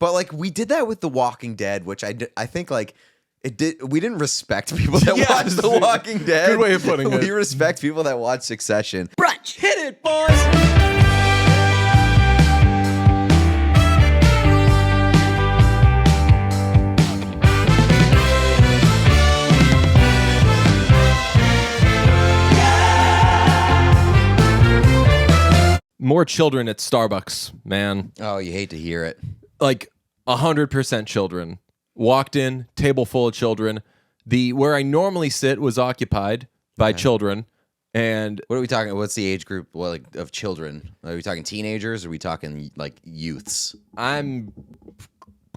But like we did that with The Walking Dead, which I think like we didn't respect people that watch The Walking Dead. Good way of putting it. We respect people that watch Succession. Brunch, hit it, boys! More children at Starbucks, man. Oh, you hate to hear it. Like 100% children. Walked in, table full of children. Where I normally sit was occupied by children. And what are we talking? What's the age group of children? Are we talking teenagers? Or are we talking like youths? I'm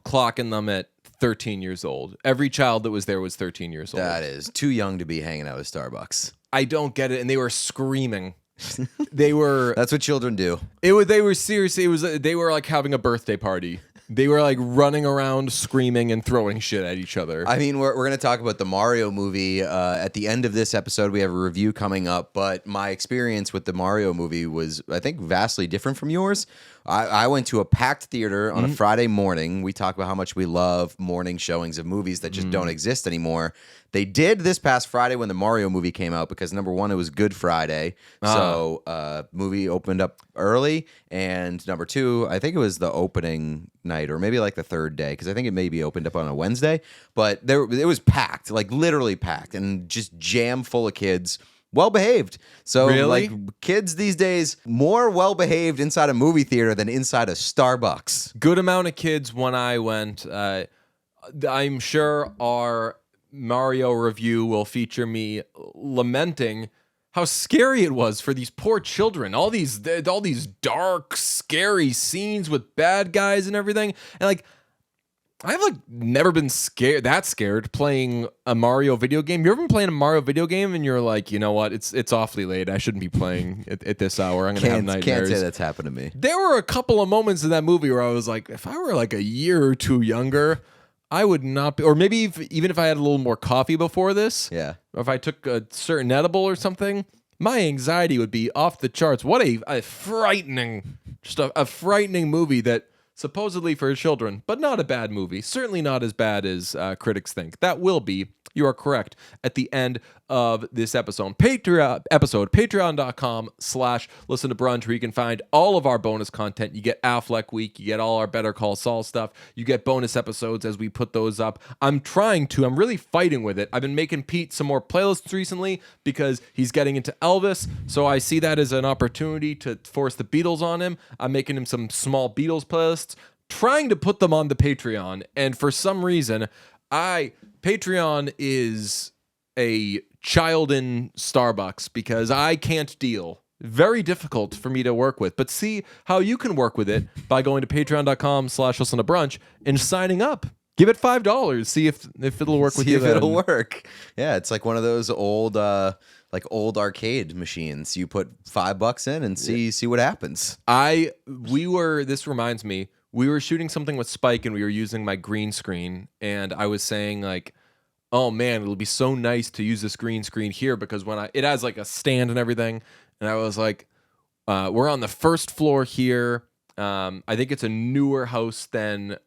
clocking them at 13 years old. Every child that was there was 13 years old. That is too young to be hanging out at Starbucks. I don't get it. And they were screaming. They were. That's what children do. They were seriously. They were like having a birthday party. They were like running around, screaming and throwing shit at each other. I mean, we're going to talk about the Mario movie at the end of this episode. We have a review coming up, but my experience with the Mario movie was, I think, vastly different from yours. I went to a packed theater on a Friday morning. We talk about how much we love morning showings of movies that just don't exist anymore. They did this past Friday when the Mario movie came out because, number one, it was Good Friday. So movie opened up early. And number two, I think it was the opening night or maybe like the third day because I think it maybe opened up on a Wednesday. But it was packed, like literally packed and just jam full of kids. Well-behaved. So, really? Like, kids these days, more well-behaved inside a movie theater than inside a Starbucks. Good amount of kids when I went. I'm sure our Mario review will feature me lamenting how scary it was for these poor children. All these dark, scary scenes with bad guys and everything. And, like, I've like never been scared playing a Mario video game. You ever been playing a Mario video game and you're like, you know what? It's awfully late. I shouldn't be playing at this hour. I'm gonna have nightmares. Can't say that's happened to me. There were a couple of moments in that movie where I was like, if I were like a year or two younger, I would not be. Or maybe even if I had a little more coffee before this, yeah. Or if I took a certain edible or something, my anxiety would be off the charts. What a frightening, just a frightening movie that. Supposedly for children, but not a bad movie. Certainly not as bad as critics think. That will be, you are correct, at the end of this episode. Patreon.com/listen to brunch, where you can find all of our bonus content. You get Affleck Week, you get all our Better Call Saul stuff, you get bonus episodes as we put those up. I'm really fighting with it. I've been making Pete some more playlists recently because he's getting into Elvis, so I see that as an opportunity to force the Beatles on him. I'm making him some small Beatles playlists, trying to put them on the Patreon, and for some reason, Patreon is a child in Starbucks because I can't deal. Very difficult for me to work with. But see how you can work with it by going to patreon.com/listen to brunch and signing up. Give it $5. See if it'll work with you. See if it'll work. Yeah, it's like one of those old arcade machines. You put $5 in and see what happens. This reminds me, we were shooting something with Spike and we were using my green screen, and I was saying like, oh man, it'll be so nice to use this green screen here because it has like a stand and everything. And I was like, we're on the first floor here. I think it's a newer house than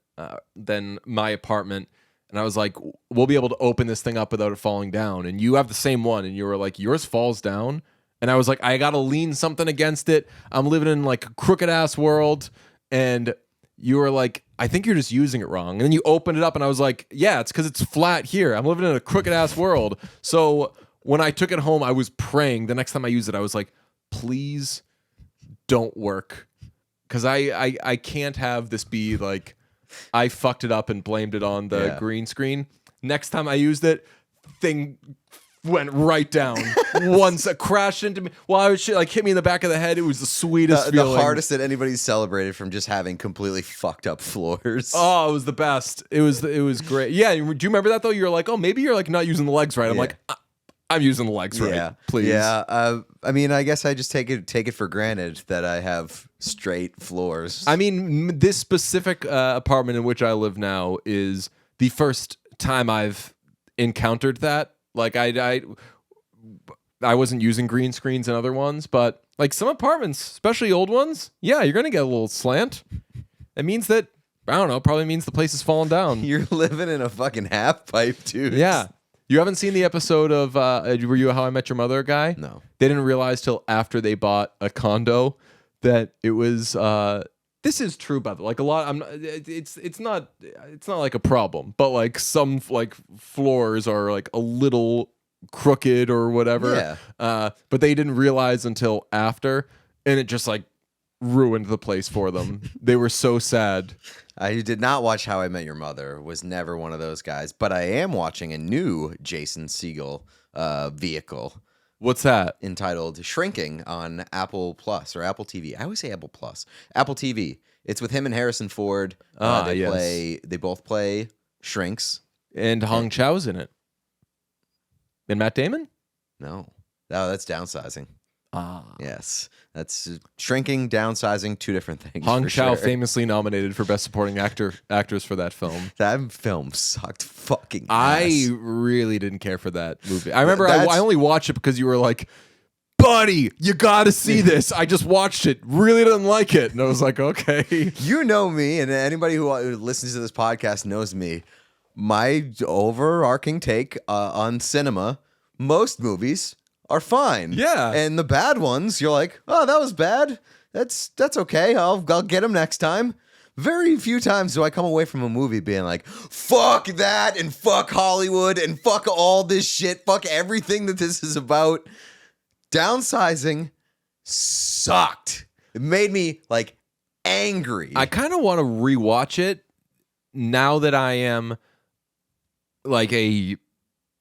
my apartment. And I was like, we'll be able to open this thing up without it falling down. And you have the same one. And you were like, yours falls down. And I was like, I got to lean something against it. I'm living in like a crooked ass world. And you were like, I think you're just using it wrong. And then you opened it up and I was like, yeah, it's because it's flat here. I'm living in a crooked ass world. So when I took it home, I was praying. The next time I used it, I was like, please don't work. Because I can't have this be like, I fucked it up and blamed it on the green screen. Next time I used it, thing went right down. Once it crashed into me. Well, I was hit me in the back of the head. It was the sweetest feeling. The hardest that anybody's celebrated from just having completely fucked up floors. Oh, it was the best. It was great. Yeah, do you remember that though? You were like, oh, maybe you're like not using the legs right. I'm like, I'm using the legs right. Yeah, please. Yeah. I mean, I guess I just take it for granted that I have straight floors. I mean, this specific apartment in which I live now is the first time I've encountered that. Like I wasn't using green screens in other ones, but like some apartments, especially old ones, yeah, you're gonna get a little slant. It means that I don't know. Probably means the place is falling down. You're living in a fucking half pipe, dude. Yeah. You haven't seen the episode of were you a How I Met Your Mother guy? No. They didn't realize till after they bought a condo that it was this is true, by the way. Like a lot it's not like a problem, but like some like floors are like a little crooked or whatever. Yeah. But they didn't realize until after, and it just like ruined the place for them. They were so sad. I did not watch How I Met Your Mother. Was never one of those guys. But I am watching a new Jason Segel vehicle What's that? entitled Shrinking on Apple Plus or Apple TV. I always say Apple Plus. Apple TV. It's with him and Harrison Ford. They both play shrinks. And Hong Chau's in it. And Matt Damon? No, that's downsizing. Ah. Yes, that's shrinking, downsizing, two different things. Hong for Chau sure. famously nominated for Best Supporting Actress for that film. That film sucked fucking ass. I really didn't care for that movie. I remember That's- I only watched it because you were like, buddy, you got to see this. I just watched it. Really didn't like it. And I was like, okay. You know me, and anybody who listens to this podcast knows me. My overarching take on cinema, most movies are fine. Yeah. And the bad ones, you're like, oh, that was bad. That's okay. I'll get them next time. Very few times do I come away from a movie being like, fuck that and fuck Hollywood and fuck all this shit. Fuck everything that this is about. Downsizing sucked. It made me like angry. I kind of want to rewatch it now that I am like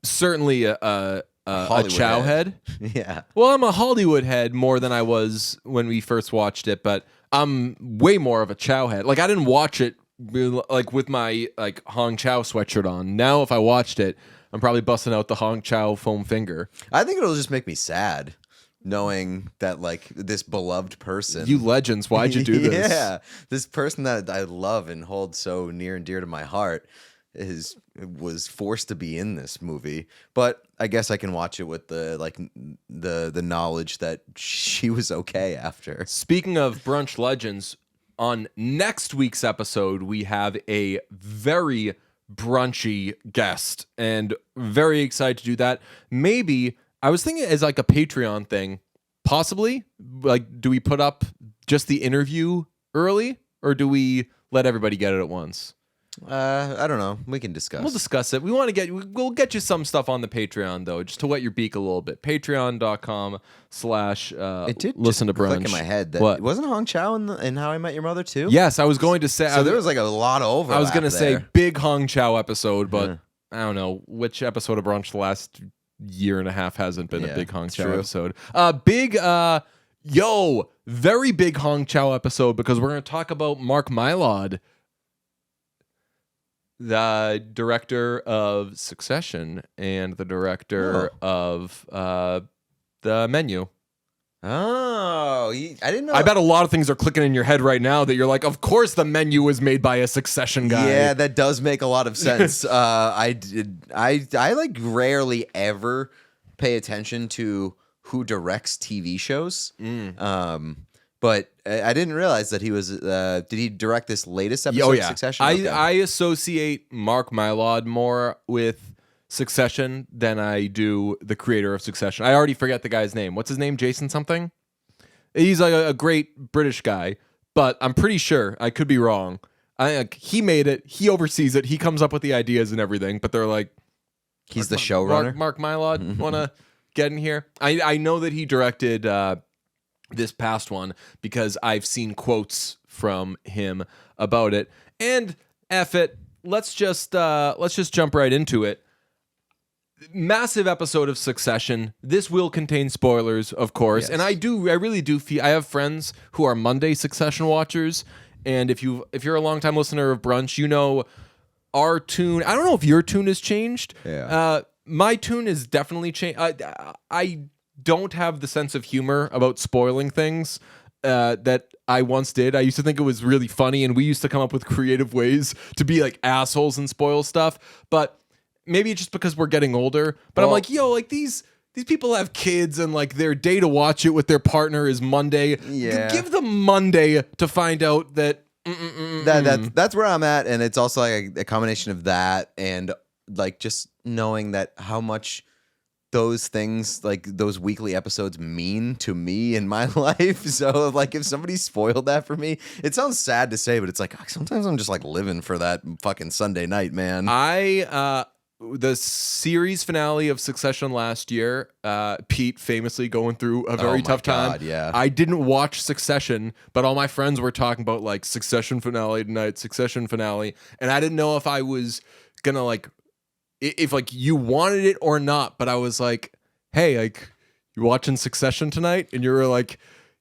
certainly a Hollywood Chow head. Yeah. Well, I'm a Hollywood head more than I was when we first watched it, but I'm way more of a Chow head. Like I didn't watch it like with my like Hong Chow sweatshirt on. Now if I watched it, I'm probably busting out the Hong Chow foam finger. I think it'll just make me sad knowing that like this beloved person. You legends, why'd you do this? Yeah. This person that I love and hold so near and dear to my heart was forced to be in this movie. But I guess I can watch it with the knowledge that she was okay after. Speaking of brunch legends, on next week's episode, we have a very brunchy guest and very excited to do that. Maybe I was thinking as like a Patreon thing, possibly like, do we put up just the interview early or do we let everybody get it at once? I don't know. We can discuss. We'll discuss it. We'll get you some stuff on the Patreon though, just to wet your beak a little bit. Patreon.com/ It did listen to just click brunch. in my head that What? wasn't Hong Chow in How I Met Your Mother too? Yes, I was going to say. So there was like a lot of overlap. I was going to say there. big Hong Chow episode, but Yeah. I don't know which episode of brunch the last year and a half hasn't been a Yeah, big Hong it's Chow true. episode. Very big Hong Chow episode because we're going to talk about Mark Mylod, the director of Succession and the director of The Menu. Oh, I didn't know. I bet a lot of things are clicking in your head right now that you're like, of course The Menu was made by a Succession guy. Yeah, that does make a lot of sense. I like rarely ever pay attention to who directs TV shows. But I didn't realize that he was. Did he direct this latest episode of Succession? Okay. I associate Mark Mylod more with Succession than I do the creator of Succession. I already forget the guy's name. What's his name? Jason something? He's like a great British guy, but I'm pretty sure, I could be wrong. He made it. He oversees it. He comes up with the ideas and everything, but they're like, He's the showrunner. Mark Mylod, want to get in here? I know that he directed this past one because I've seen quotes from him about it. And F it, let's just jump right into it. Massive episode of Succession. This will contain spoilers, of course. Yes. And I really do feel I have friends who are Monday Succession watchers. And if you're a longtime listener of Brunch, you know our tune. I don't know if your tune has changed. Yeah. My tune is definitely changed. I don't have the sense of humor about spoiling things that I once did. I used to think it was really funny, and we used to come up with creative ways to be like assholes and spoil stuff. But maybe it's just because we're getting older. But I'm like, like these people have kids, and like their day to watch it with their partner is Monday. Yeah. Give them Monday to find out that That's where I'm at, and it's also like a combination of that and like just knowing that how much those things, like those weekly episodes, mean to me in my life. So like if somebody spoiled that for me, it sounds sad to say, but it's like sometimes I'm just like living for that fucking Sunday night, man. The series finale of Succession last year, Pete famously going through a very tough time. God, yeah. I didn't watch Succession, but all my friends were talking about like Succession finale tonight, Succession finale, and I didn't know if I was gonna like, if like you wanted it or not. But I was like, hey, like, you watching Succession tonight? And you were like,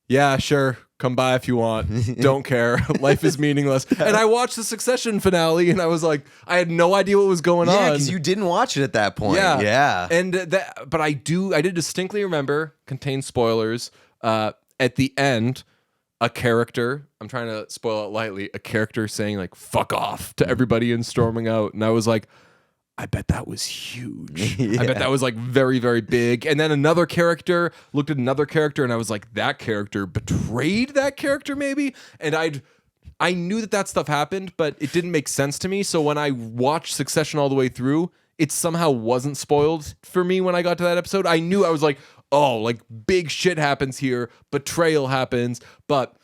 yeah, sure. Come by if you want. Don't care. Life is meaningless. And I watched the Succession finale, and I was like, I had no idea what was going on. Yeah, because you didn't watch it at that point. Yeah. And but I did distinctly remember, contains spoilers, at the end, a character, I'm trying to spoil it lightly, a character saying like, fuck off to everybody and storming out. And I was like, I bet that was huge. I bet that was like very, very big. And then another character looked at another character, and I was like, that character betrayed that character maybe? And I knew that stuff happened, but it didn't make sense to me. So when I watched Succession all the way through, it somehow wasn't spoiled for me when I got to that episode. I knew, I was like, oh, like big shit happens here. Betrayal happens. But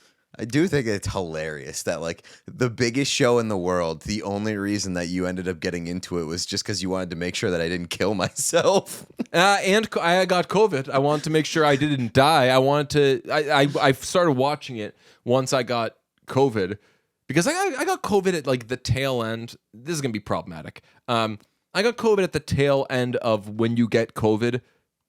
I do think it's hilarious that like the biggest show in the world, the only reason that you ended up getting into it was just because you wanted to make sure that I didn't kill myself. And I got COVID. I wanted to make sure I didn't die. I wanted to. I started watching it once I got COVID, because I got COVID at like the tail end. This is gonna be problematic. I got COVID at the tail end of when you get COVID,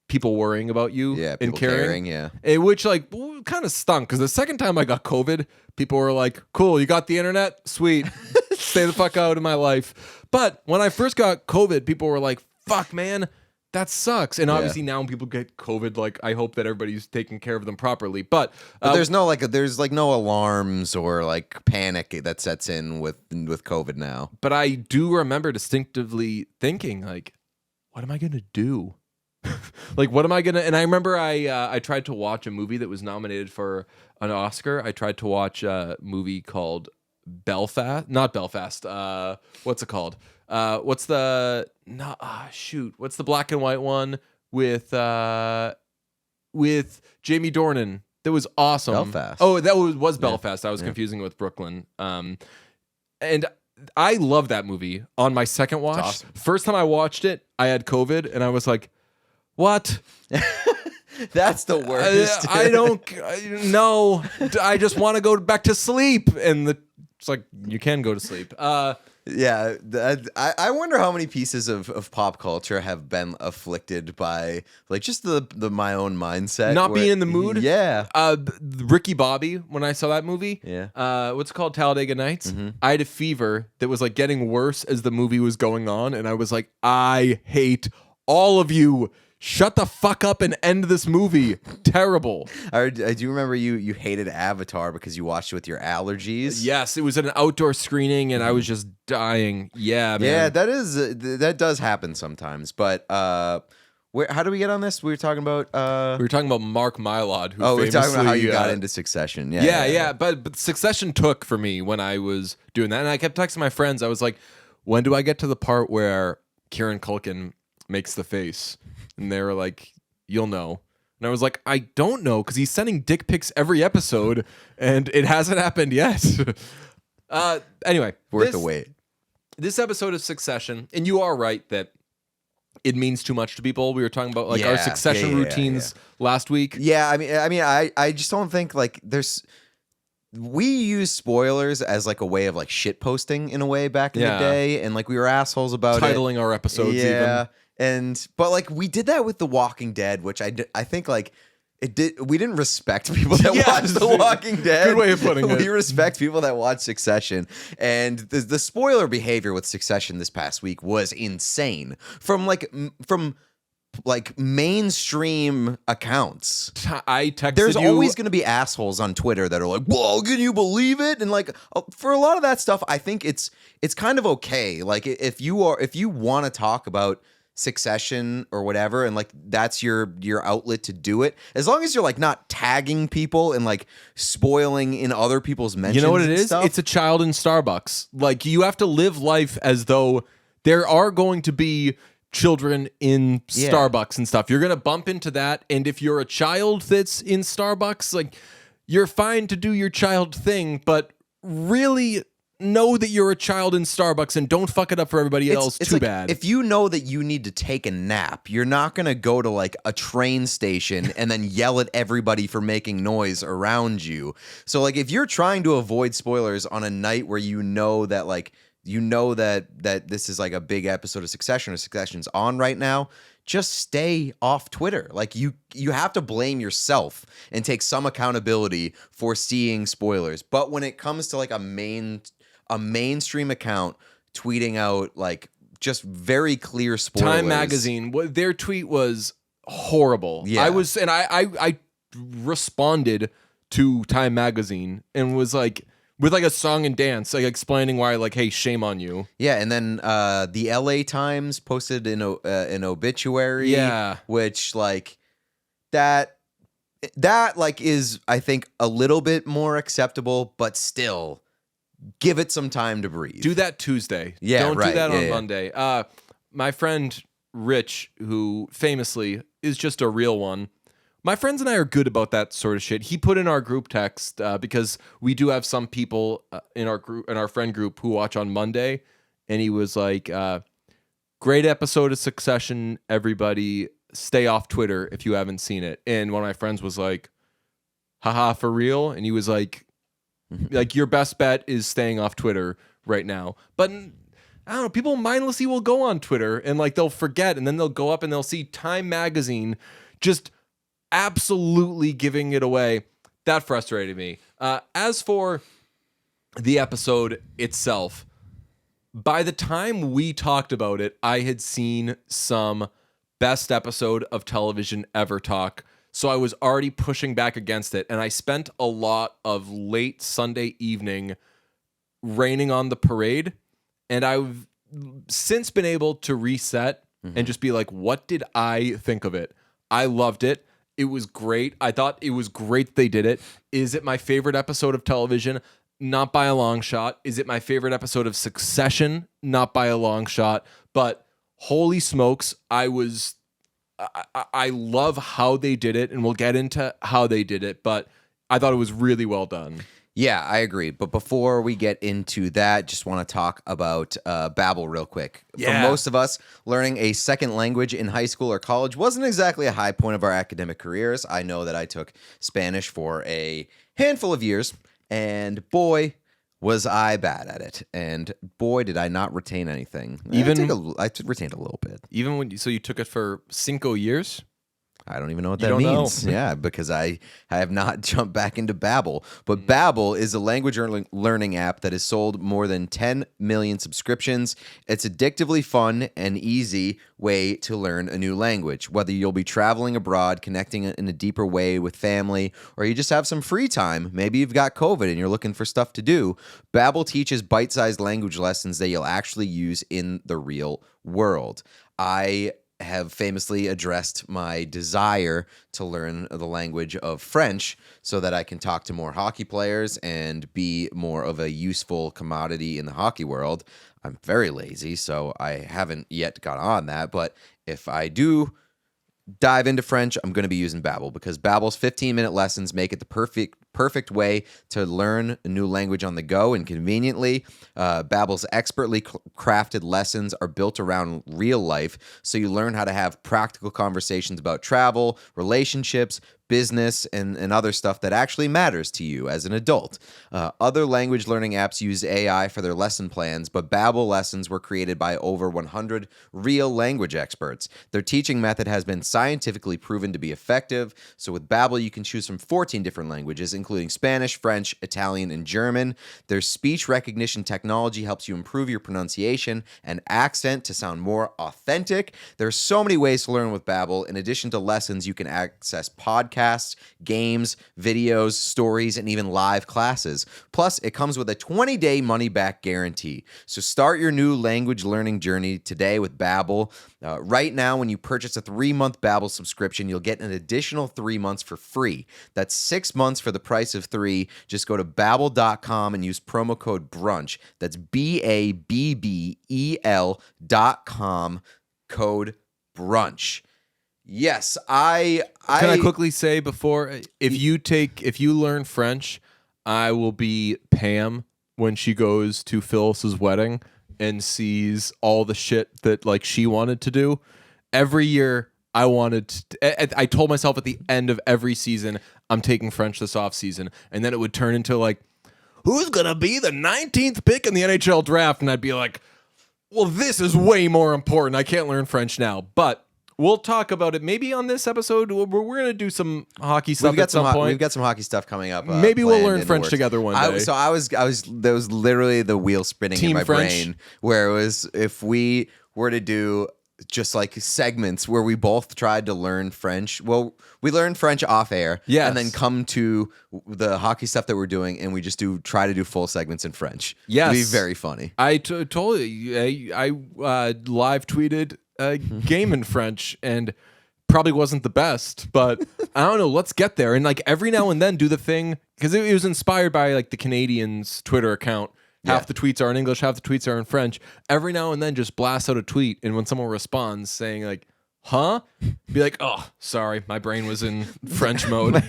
people worrying about you and caring. Which like kind of stunk, because the second time I got COVID, people were like, cool, you got the internet? Sweet. Stay the fuck out of my life. But when I first got COVID, people were like, fuck, man, that sucks. And obviously now when people get COVID, like I hope that everybody's taking care of them properly. But there's no alarms or like panic that sets in with COVID now. But I do remember distinctively thinking like, what am I going to do? Like, what am I gonna? And I remember I tried to watch a movie that was nominated for an Oscar. I tried to watch a movie called Belfast, not Belfast. What's it called? What's the black and white one with Jamie Dornan? That was awesome. Belfast. Oh, that was Belfast. I was confusing it with Brooklyn. And I love that movie. On my second watch, awesome. First time I watched it, I had COVID, and I was like, what? That's the worst. I don't know. I just want to go back to sleep. And it's like, you can go to sleep. Yeah, I wonder how many pieces of pop culture have been afflicted by like just the my own mindset, not being in the mood. Yeah, Ricky Bobby. When I saw that movie, what's it called, Talladega Nights? Mm-hmm. I had a fever that was like getting worse as the movie was going on, and I was like, I hate all of you. Shut the fuck up and end this movie. Terrible. I do remember you hated Avatar because you watched it with your allergies. Yes, it was an outdoor screening, and I was just dying. Yeah, man. Yeah, that does happen sometimes. But how do we get on this? We were talking about Mark Mylod. Who we were talking about how you got into Succession. Yeah. But Succession took for me when I was doing that, and I kept texting my friends. I was like, when do I get to the part where Kieran Culkin makes the face? And they were like, you'll know. And I was like, I don't know, because he's sending dick pics every episode, and it hasn't happened yet. Anyway. Worth the wait. This episode of Succession, and you are right that it means too much to people. We were talking about like our Succession routines last week. Yeah, I just don't think like we use spoilers as like a way of like shit posting in a way back in the day, and like we were assholes about titling our episodes even. But like we did that with The Walking Dead, which I think like we didn't respect people that watch The Walking Dead. Good way of putting it. We respect people that watch Succession, and the spoiler behavior with Succession this past week was insane from mainstream accounts. I texted There's you. always going to be assholes on Twitter that are like, "Whoa, can you believe it?" And like for a lot of that stuff, I think it's kind of okay. Like if you want to talk about Succession or whatever, and like that's your outlet to do it, as long as you're like not tagging people and like spoiling in other people's mentions. You know what it is? Stuff. It's a child in Starbucks. Like, you have to live life as though there are going to be children in Starbucks and stuff. You're going to bump into that. And if you're a child that's in Starbucks, like, you're fine to do your child thing, but really know that you're a child in Starbucks and don't fuck it up for everybody else. It's too like, bad. If you know that you need to take a nap, you're not going to go to like a train station and then yell at everybody for making noise around you. So like if you're trying to avoid spoilers on a night where you know that like that this is like a big episode of Succession or Succession's on right now, just stay off Twitter. Like you have to blame yourself and take some accountability for seeing spoilers. But when it comes to like a mainstream account tweeting out like just very clear spoilers. Time Magazine, their tweet was horrible. Yeah. I responded to Time Magazine and was like, with like a song and dance, like explaining why, like, hey, shame on you. Yeah, and then the LA Times posted an obituary, which like that like is, I think, a little bit more acceptable, but still give it some time to breathe. Do that Tuesday. Yeah, Don't right. do that on Yeah. Monday. My friend Rich, who famously is just a real one. My friends and I are good about that sort of shit. He put in our group text because we do have some people in our friend group who watch on Monday, and he was like, "Great episode of Succession, everybody. Stay off Twitter if you haven't seen it." And one of my friends was like, "Haha, for real?" And he was like, your best bet is staying off Twitter right now. But I don't know, people mindlessly will go on Twitter and like they'll forget, and then they'll go up and they'll see Time Magazine just absolutely giving it away. That frustrated me. As for the episode itself, by the time we talked about it, I had seen some best episode of television ever talk, so I was already pushing back against it, and I spent a lot of late Sunday evening raining on the parade, and I've since been able to reset and just be like, what did I think of it? I loved it. It was great. I thought it was great they did it. Is it my favorite episode of television? Not by a long shot. Is it my favorite episode of Succession? Not by a long shot. But holy smokes, I love how they did it, and we'll get into how they did it, but I thought it was really well done. Yeah, I agree. But before we get into that, just want to talk about Babbel real quick. Yeah. For most of us, learning a second language in high school or college wasn't exactly a high point of our academic careers. I know that I took Spanish for a handful of years, and boy, was I bad at it. And boy, did I not retain anything. I retained a little bit. Even when you took it for 5 years? I don't even know what You that don't means. know. Yeah, because I have not jumped back into Babbel. But Babbel is a language learning app that has sold more than 10 million subscriptions. It's addictively fun and easy way to learn a new language. Whether you'll be traveling abroad, connecting in a deeper way with family, or you just have some free time, maybe you've got COVID and you're looking for stuff to do, Babbel teaches bite-sized language lessons that you'll actually use in the real world. I have famously addressed my desire to learn the language of French so that I can talk to more hockey players and be more of a useful commodity in the hockey world. I'm very lazy, so I haven't yet got on that, but if I do dive into French, I'm going to be using Babbel because Babbel's 15-minute lessons make it the perfect way to learn a new language on the go and conveniently. Babbel's expertly crafted lessons are built around real life, so you learn how to have practical conversations about travel, relationships, business, and other stuff that actually matters to you as an adult. Other language learning apps use AI for their lesson plans, but Babbel lessons were created by over 100 real language experts. Their teaching method has been scientifically proven to be effective, so with Babbel you can choose from 14 different languages, including Spanish, French, Italian, and German. Their speech recognition technology helps you improve your pronunciation and accent to sound more authentic. There are so many ways to learn with Babbel. In addition to lessons, you can access podcasts, podcasts, games, videos, stories, and even live classes. Plus, it comes with a 20-day money-back guarantee. So start your new language learning journey today with Babbel. Right now, when you purchase a 3-month Babbel subscription, you'll get an additional 3 months for free. That's 6 months for the price of 3. Just go to Babbel.com and use promo code BRUNCH. That's BABBEL.com, code BRUNCH. Yes, Can I quickly say before, if you learn French, I will be Pam when she goes to Phyllis's wedding and sees all the shit that like she wanted to do. Every year I told myself at the end of every season, I'm taking French this off season. And then it would turn into like, who's going to be the 19th pick in the NHL draft? And I'd be like, well, this is way more important. I can't learn French now, but we'll talk about it maybe on this episode. We're going to do some hockey stuff at some point. We've got some hockey stuff coming up. Maybe we'll learn French together one day. There was literally the wheel spinning in my brain where it was, if we were to do just like segments where we both tried to learn French. Well, we learned French off air, and then come to the hockey stuff that we're doing, and we just try to do full segments in French. Yes, it'd be very funny. I told you, I live tweeted a game in French, and probably wasn't the best, but I don't know. Let's get there, and like every now and then do the thing, because it was inspired by like the Canadians' Twitter account. Half the tweets are in English, half the tweets are in French. Every now and then just blast out a tweet, and when someone responds saying like, huh? Be like, oh, sorry, my brain was in French mode.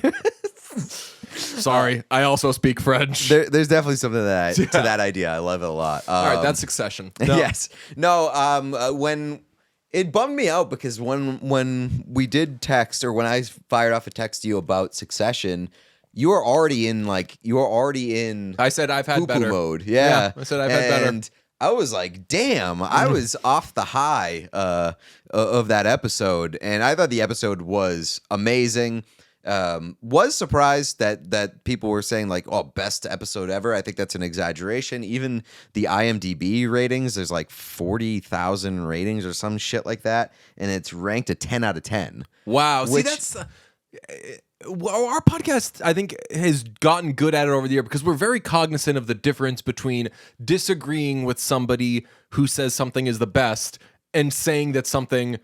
Sorry, I also speak French. There's definitely something to that idea. I love it a lot. All right, that's Succession. No. Yes. No, when it bummed me out, because when we did text, or when I fired off a text to you about Succession, you were already in I said I've had better mode. Yeah. I said I've had better. And I was like, damn, I was off the high of that episode, and I thought the episode was amazing. Was surprised that people were saying like, oh, best episode ever. I think that's an exaggeration. Even the IMDb ratings, there's like 40,000 ratings or some shit like that, and it's ranked a 10 out of 10. Wow. See, that's our podcast, I think, has gotten good at it over the year, because we're very cognizant of the difference between disagreeing with somebody who says something is the best and saying that something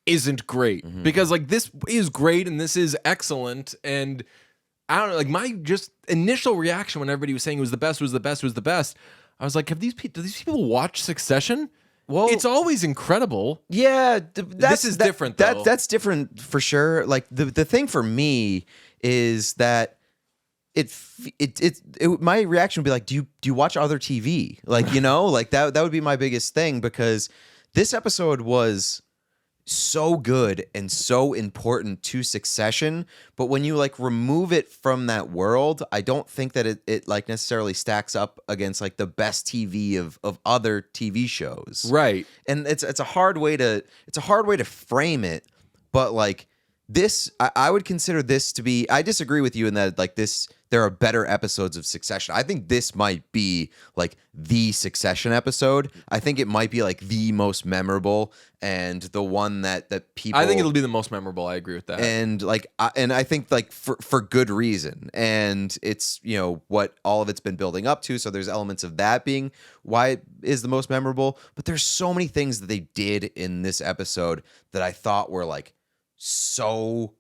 isn't great. Mm-hmm. Because like, this is great and this is excellent, and I don't know, like my just initial reaction when everybody was saying it was the best, I was like, do these people watch Succession? Well, it's always incredible. Yeah, this is different, though. That's different for sure. Like the thing for me is that my reaction would be like, do you watch other TV? Like, you know, like that would be my biggest thing, because this episode was so good and so important to Succession, but when you like remove it from that world, I don't think that it like necessarily stacks up against like the best TV of other TV shows. Right. And it's a hard way to frame it, but like this, I would consider this to be, I disagree with you in that like there are better episodes of Succession. I think this might be like the Succession episode. I think it might be like the most memorable, and the one that people, I think it'll be the most memorable. I agree with that. And like, I think like for good reason. And it's, you know, what all of it's been building up to. So there's elements of that being why it is the most memorable. But there's so many things that they did in this episode that I thought were like so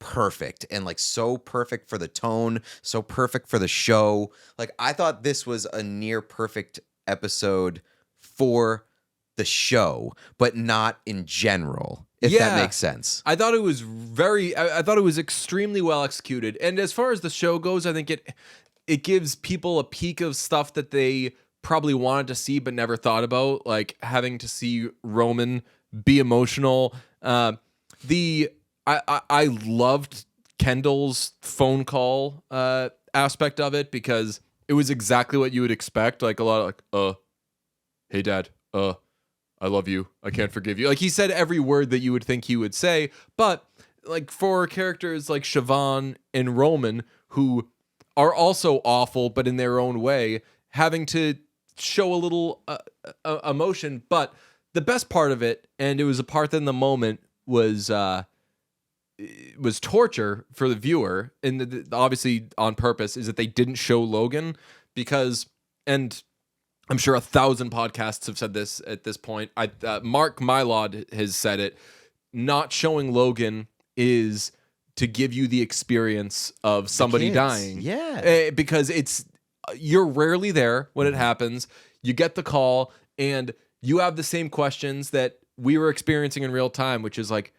perfect, and like so perfect for the tone, so perfect for the show. Like, I thought this was a near perfect episode for the show, but not in general, if that makes sense. I thought it was I thought it was extremely well executed. And as far as the show goes, I think it gives people a peek of stuff that they probably wanted to see but never thought about, like having to see Roman be emotional. I loved Kendall's phone call aspect of it, because it was exactly what you would expect. Like a lot of like, hey dad, I love you, I can't forgive you. Like, he said every word that you would think he would say, but like for characters like Siobhan and Roman, who are also awful but in their own way, having to show a little emotion. But the best part of it, and it was a part that in the moment was was torture for the viewer, and obviously on purpose, is that they didn't show Logan because, and I'm sure 1,000 podcasts have said this at this point. Mark Mylod has said it. Not showing Logan is to give you the experience of somebody dying. Yeah. Because you're rarely there when it happens. You get the call and you have the same questions that we were experiencing in real time, which is like,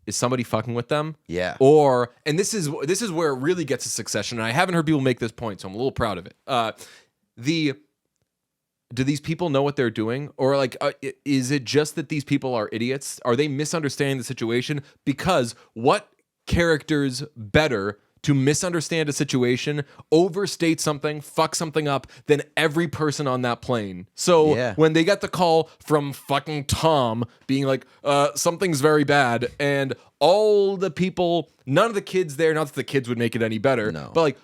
is somebody fucking with them? Yeah. And this is where it really gets to Succession. And I haven't heard people make this point, so I'm a little proud of it. Do these people know what they're doing? Or like, is it just that these people are idiots? Are they misunderstanding the situation? Because what characters better to misunderstand a situation, overstate something, fuck something up than every person on that plane? So when they get the call from fucking Tom being like, something's very bad, and all the people, none of the kids there, not that the kids would make it any better, but like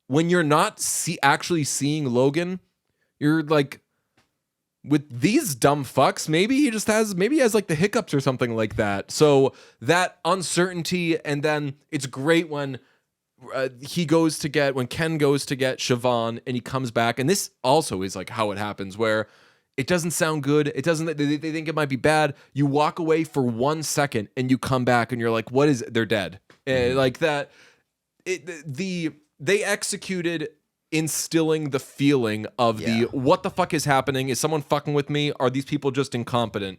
when you're not actually seeing Logan, you're like, with these dumb fucks, maybe he has like the hiccups or something like that. So that uncertainty, and then it's great when when Ken goes to get Siobhan and he comes back, and this also is like how it happens, where it doesn't sound good. It doesn't. They think it might be bad. You walk away for 1 second and you come back and you're like, what is it? They're dead. Like that. They executed instilling the feeling of what the fuck is happening? Is someone fucking with me? Are these people just incompetent?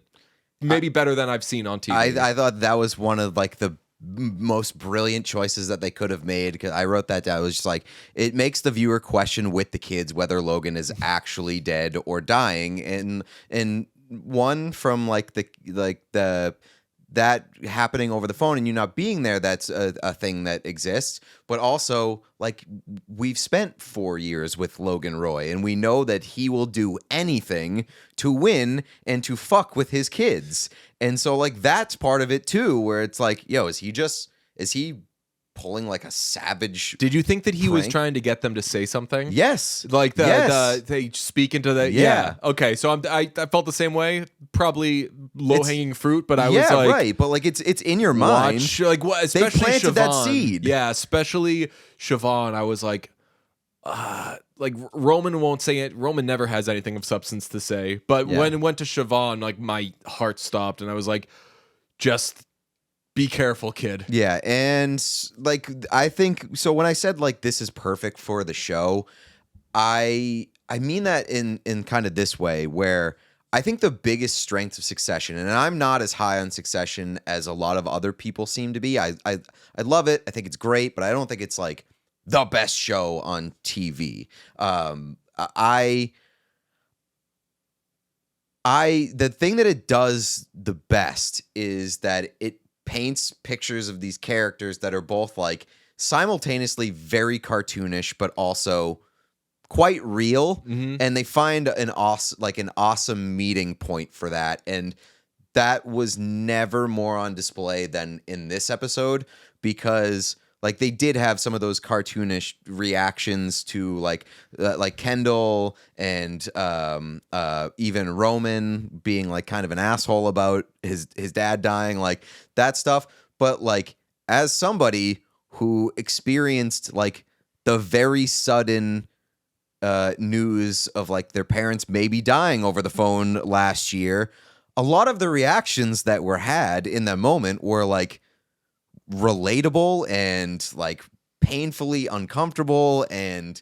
Maybe better than I've seen on TV. I thought that was one of like the most brilliant choices that they could have made, because I wrote that down. It was just like, it makes the viewer question with the kids whether Logan is actually dead or dying, and one from like the that happening over the phone and you not being there, that's a thing that exists. But also, like, we've spent 4 years with Logan Roy, and we know that he will do anything to win and to fuck with his kids. And so, like, that's part of it too, where it's like, yo, is he pulling like a savage? Did you think that he was prank? trying to get them to say something? Yes. Like Yes. they speak into the Yeah. Okay, so I felt the same way. Probably low hanging fruit, but I was yeah, like, right. But like it's in your mind. watch, like what? Especially planted Siobhan. that seed. Yeah, especially Siobhan. I was like Roman won't say it. Roman never has anything of substance to say. But when it went to Siobhan, like my heart stopped, and I was like, just be careful, kid. Yeah, and like I think so. When I said like this is perfect for the show, I mean that in kind of this way, where I think the biggest strength of Succession, and I'm not as high on Succession as a lot of other people seem to be. I love it. I think it's great, but I don't think it's like the best show on TV. The thing that it does the best is that it paints pictures of these characters that are both like simultaneously very cartoonish, but also quite real. And they find an awesome meeting point for that. And that was never more on display than in this episode, because like they did have some of those cartoonish reactions to like Kendall and even Roman being like kind of an asshole about his dad dying, like that stuff. But like as somebody who experienced like the very sudden news of like their parents maybe dying over the phone last year, a lot of the reactions that were had in that moment were like relatable and like painfully uncomfortable and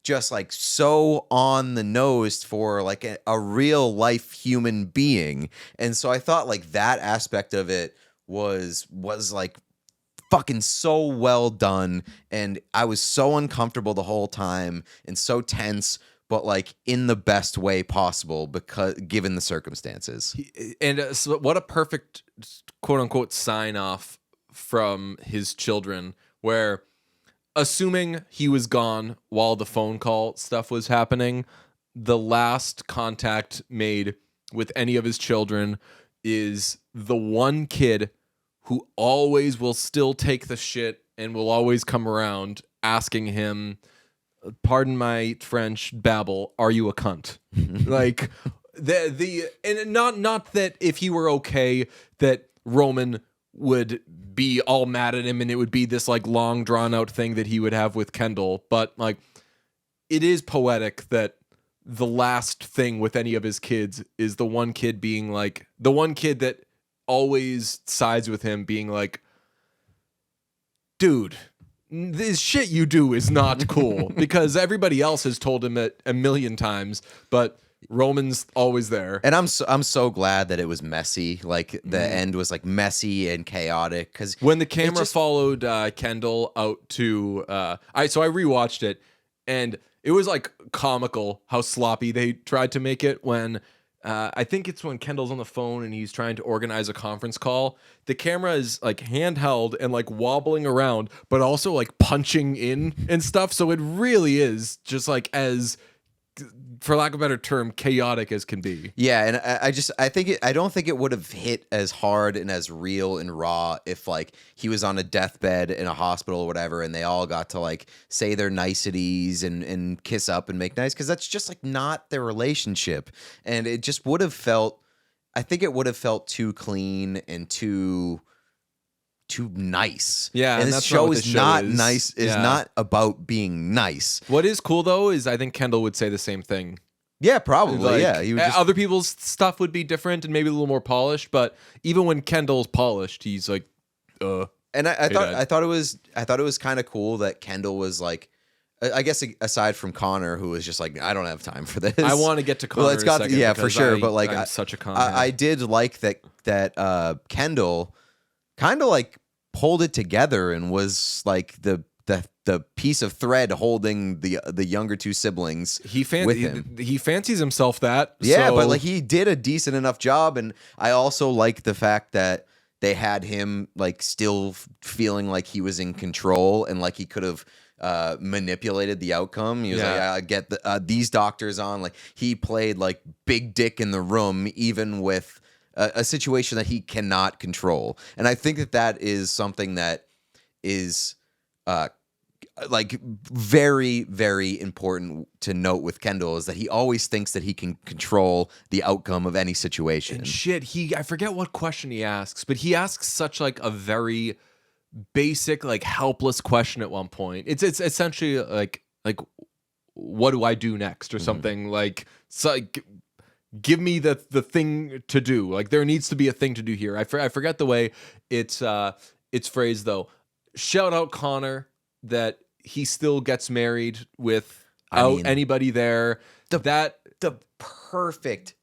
just like so on the nose for like a real life human being. And so I thought like that aspect of it was like fucking so well done, and I was so uncomfortable the whole time and so tense, but like in the best way possible, because given the circumstances. And so what a perfect quote unquote sign off from his children, where assuming he was gone while the phone call stuff was happening, the last contact made with any of his children is the one kid who always will still take the shit and will always come around asking him, pardon my French, Babbel, are you a cunt? Like and not that if he were okay that Roman would be all mad at him, and it would be this like long drawn out thing that he would have with Kendall. But like, it is poetic that the last thing with any of his kids is the one kid being like, the one kid that always sides with him being like, dude, this shit you do is not cool. Because everybody else has told him it a million times, but Roman's always there. And I'm so glad that it was messy. Like the end was like messy and chaotic. Because when the camera followed Kendall out to, I rewatched it, and it was like comical how sloppy they tried to make it when I think it's when Kendall's on the phone and he's trying to organize a conference call. The camera is like handheld and like wobbling around, but also like punching in and stuff. So it really is just like as, for lack of a better term, chaotic as can be. Yeah, and I don't think it would have hit as hard and as real and raw if like he was on a deathbed in a hospital or whatever, and they all got to like say their niceties and kiss up and make nice, because that's just like not their relationship, and it just would have felt. I think it would have felt too clean and too nice. Yeah, and this show is not nice. Is Yeah. not about being nice. What is cool though is I think Kendall would say the same thing. Yeah, probably. Like, Yeah, he would just, other people's stuff would be different and maybe a little more polished, but even when Kendall's polished, he's like, And I Hey, thought Dad. I thought it was kind of cool that Kendall was like, I guess aside from Connor, who was just like, I don't have time for this. I want to get to Connor. Well, it's got in a second yeah, for because sure. But like, I'm such a Connor. I did like that Kendall kind of like pulled it together and was like the piece of thread holding the younger two siblings with him. He fancies himself that. Yeah, so- but like he did a decent enough job, and I also like the fact that they had him like still feeling like he was in control and like he could have manipulated the outcome. He was like, I get these doctors on. Like he played like big dick in the room, even with a situation that he cannot control. And I think that is something that is like very, very important to note with Kendall, is that he always thinks that he can control the outcome of any situation. And shit, I forget what question he asks, but he asks such like a very basic, like helpless question at one point. It's essentially like what do I do next or something like. It's like, give me the thing to do. Like there needs to be a thing to do here. I forget the way it's phrased though. Shout out Connor that he still gets married without anybody there. The perfect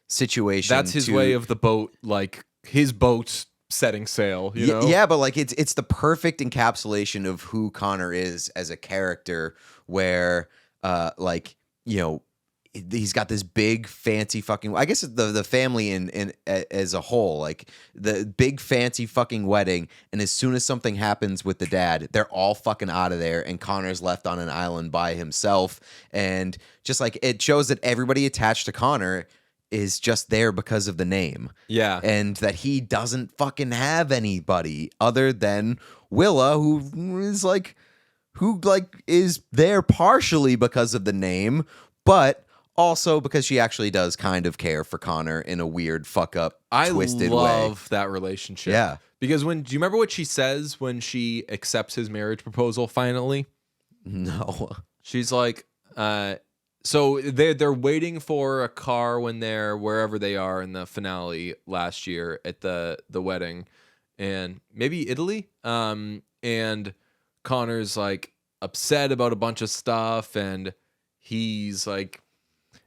situation. That's his way of the boat, like his boat setting sail, you know? Yeah, but like it's the perfect encapsulation of who Connor is as a character, where like, you know, he's got this big fancy fucking, I guess the family in as a whole, like the big fancy fucking wedding, and as soon as something happens with the dad, they're all fucking out of there, and Connor's left on an island by himself. And just like it shows that everybody attached to Connor is just there because of the name. Yeah. And that he doesn't fucking have anybody other than Willa, who is there partially because of the name, but also because she actually does kind of care for Connor in a weird fuck up twisted way. I love that relationship. Yeah. Because do you remember what she says when she accepts his marriage proposal finally? No. She's like, so they're waiting for a car when they're wherever they are in the finale last year at the wedding, and maybe Italy. And Connor's like upset about a bunch of stuff, and he's like,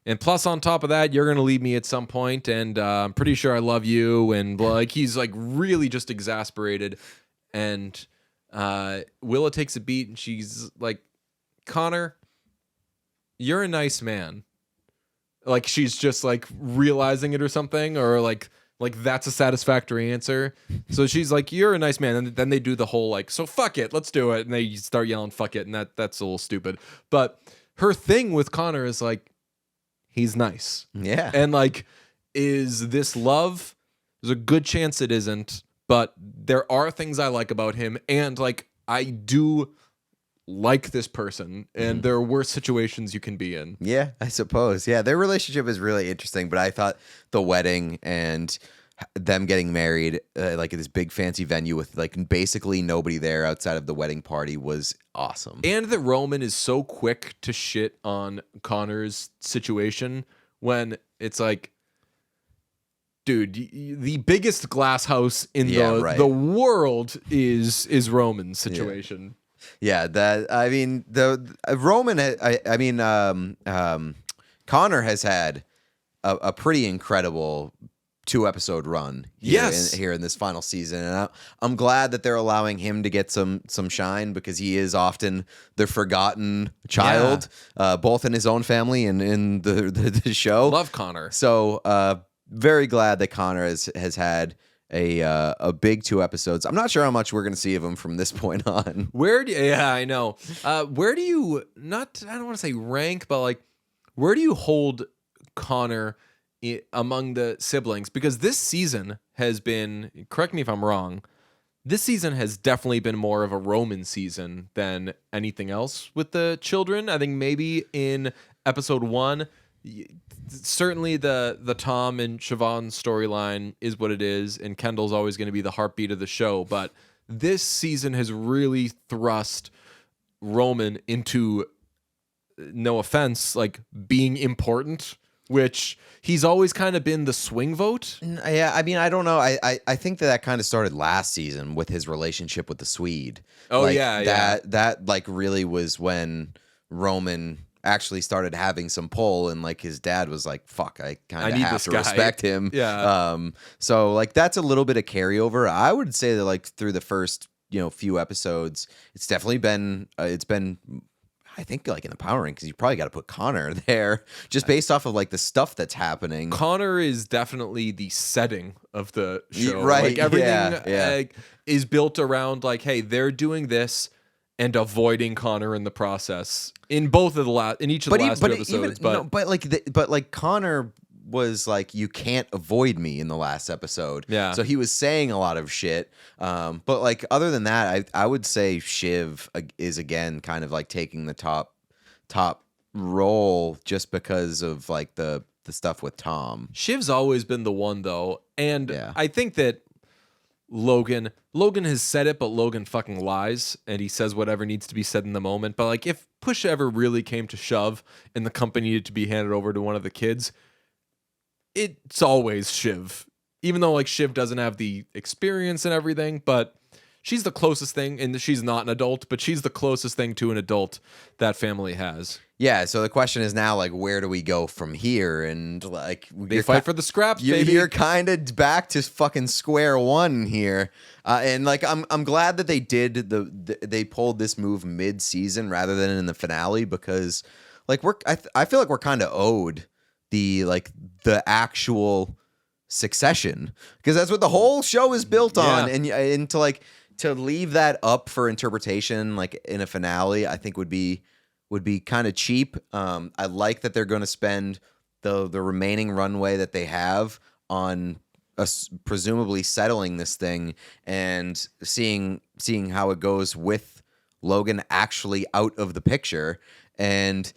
and plus on top of that, you're gonna leave me at some point, and I'm pretty sure I love you, and like he's like really just exasperated, and Willa takes a beat, and she's like, Connor, you're a nice man. Like she's just like realizing it or something, or like that's a satisfactory answer. So she's like, you're a nice man. And then they do the whole like, so fuck it, let's do it. And they start yelling fuck it. And that's a little stupid. But her thing with Connor is like, he's nice. Yeah. And like, is this love? There's a good chance it isn't, but there are things I like about him. And like, I do like this person, and there are worse situations you can be in. Yeah, I suppose. Yeah, their relationship is really interesting, but I thought the wedding and them getting married, like at this big fancy venue with like basically nobody there outside of the wedding party was awesome. And that Roman is so quick to shit on Connor's situation when it's like, dude, the biggest glass house in the world is Roman's situation. Yeah, that I mean the Roman. Connor has had a pretty incredible 2-episode run here in this final season, and I'm glad that they're allowing him to get some shine because he is often the forgotten child, both in his own family and in the show. Love Connor. So very glad that Connor has had a big 2 episodes. I'm not sure how much we're going to see of him from this point on. I know. Where do you I don't want to say rank, but like, where do you hold Connor among the siblings? Because this season has been, correct me if I'm wrong, this season has definitely been more of a Roman season than anything else with the children. I think maybe in episode 1, certainly the Tom and Siobhan storyline is what it is, and Kendall's always going to be the heartbeat of the show. But this season has really thrust Roman into, no offense, like being important, which he's always kind of been the swing vote. Yeah, I mean, I don't know. I think that kind of started last season with his relationship with the Swede. Oh, like, yeah. That like really was when Roman actually started having some pull, and like his dad was like, fuck, I kind of have to respect him. Yeah. So like that's a little bit of carryover. I would say that like through the first, few episodes, it's definitely been I think like empowering because you probably got to put Connor there just based off of like the stuff that's happening. Connor is definitely the setting of the show. Right. Like everything is built around like, hey, they're doing this and avoiding Connor in the process in each of the last 2 episodes. But Connor was like, you can't avoid me in the last episode. Yeah. So he was saying a lot of shit. But like other than that, I would say Shiv is again kind of like taking the top role just because of like the stuff with Tom. Shiv's always been the one though, and Yeah. I think that Logan has said it, but Logan fucking lies, and he says whatever needs to be said in the moment. But like, if push ever really came to shove and the company needed to be handed over to one of the kids, it's always Shiv. Even though like Shiv doesn't have the experience and everything, but she's the closest thing, and she's not an adult, but she's the closest thing to an adult that family has. Yeah, so the question is now, like, where do we go from here? And like, they fight for the scraps, baby. You're kind of back to fucking square one here, and like, I'm glad that they did they pulled this move mid-season rather than in the finale because, like, I feel like we're kind of owed the actual succession because that's what the whole show is built on, and to leave that up for interpretation like in a finale, I think would be kind of cheap. I like that they're going to spend the remaining runway that they have on presumably settling this thing and seeing how it goes with Logan actually out of the picture, and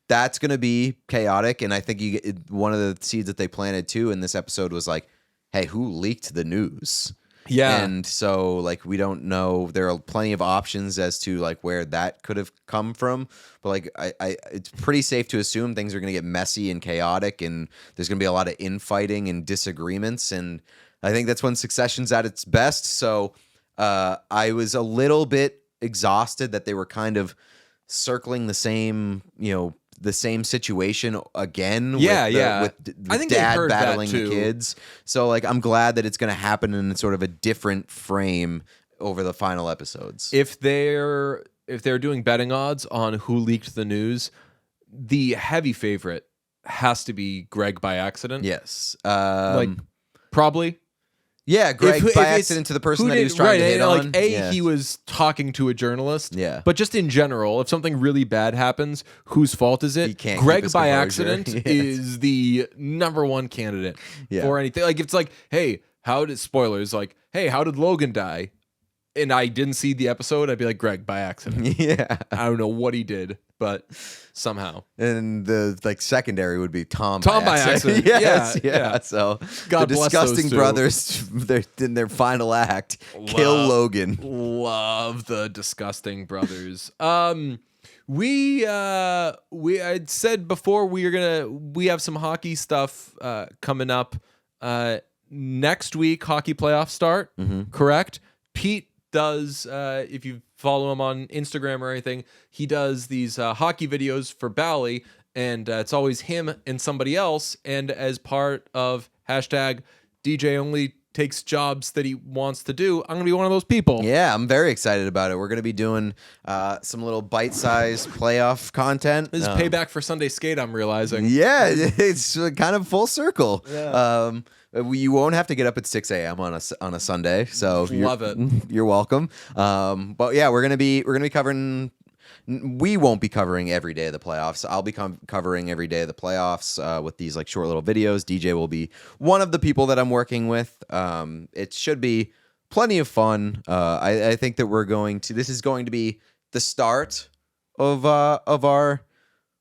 that's going to be chaotic. And I think one of the seeds that they planted too in this episode was like, hey, who leaked the news? Yeah. And so like we don't know. There are plenty of options as to like where that could have come from. But like I it's pretty safe to assume things are gonna get messy and chaotic, and there's gonna be a lot of infighting and disagreements. And I think that's when Succession's at its best. So I was a little bit exhausted that they were kind of circling the same, the same situation again. With I think dad heard battling that too. the kids. So like I'm glad that it's going to happen in sort of a different frame over the final episodes. If they're doing betting odds on who leaked the news, the heavy favorite has to be Greg by accident. Yes. Probably. Yeah, Greg If by it's- accident to the person who that he did- was trying to hit on. Yeah. He was talking to a journalist. Yeah. But just in general, if something really bad happens, whose fault is it? He can't Greg keep his by composure. accident Yes. is the number one candidate for anything. Like, if it's like, hey, how did Logan die? And I didn't see the episode, I'd be like, Greg by accident. Yeah. I don't know what he did, but somehow. And the secondary would be Tom by accident. Yes, Yeah. So God the bless those disgusting two. brothers, in their final act, kill Logan. Love the disgusting brothers. We I'd said before we have some hockey stuff coming up. Next week, hockey playoffs start. Correct? Pete does, if you follow him on Instagram or anything, he does these hockey videos for Bally, and it's always him and somebody else. And as part of hashtag DJ only takes jobs that he wants to do, I'm gonna be one of those people. Yeah, I'm very excited about it. We're going to be doing some little bite-sized playoff content. This is payback for Sunday Skate, I'm realizing. Yeah, it's kind of full circle. Yeah. You won't have to get up at 6 a.m. on a Sunday, so Love it. You're welcome. But yeah, we're gonna be covering. We won't be covering every day of the playoffs. I'll be covering every day of the playoffs with these short little videos. DJ will be one of the people that I'm working with. It should be plenty of fun. I think that this is going to be the start of our.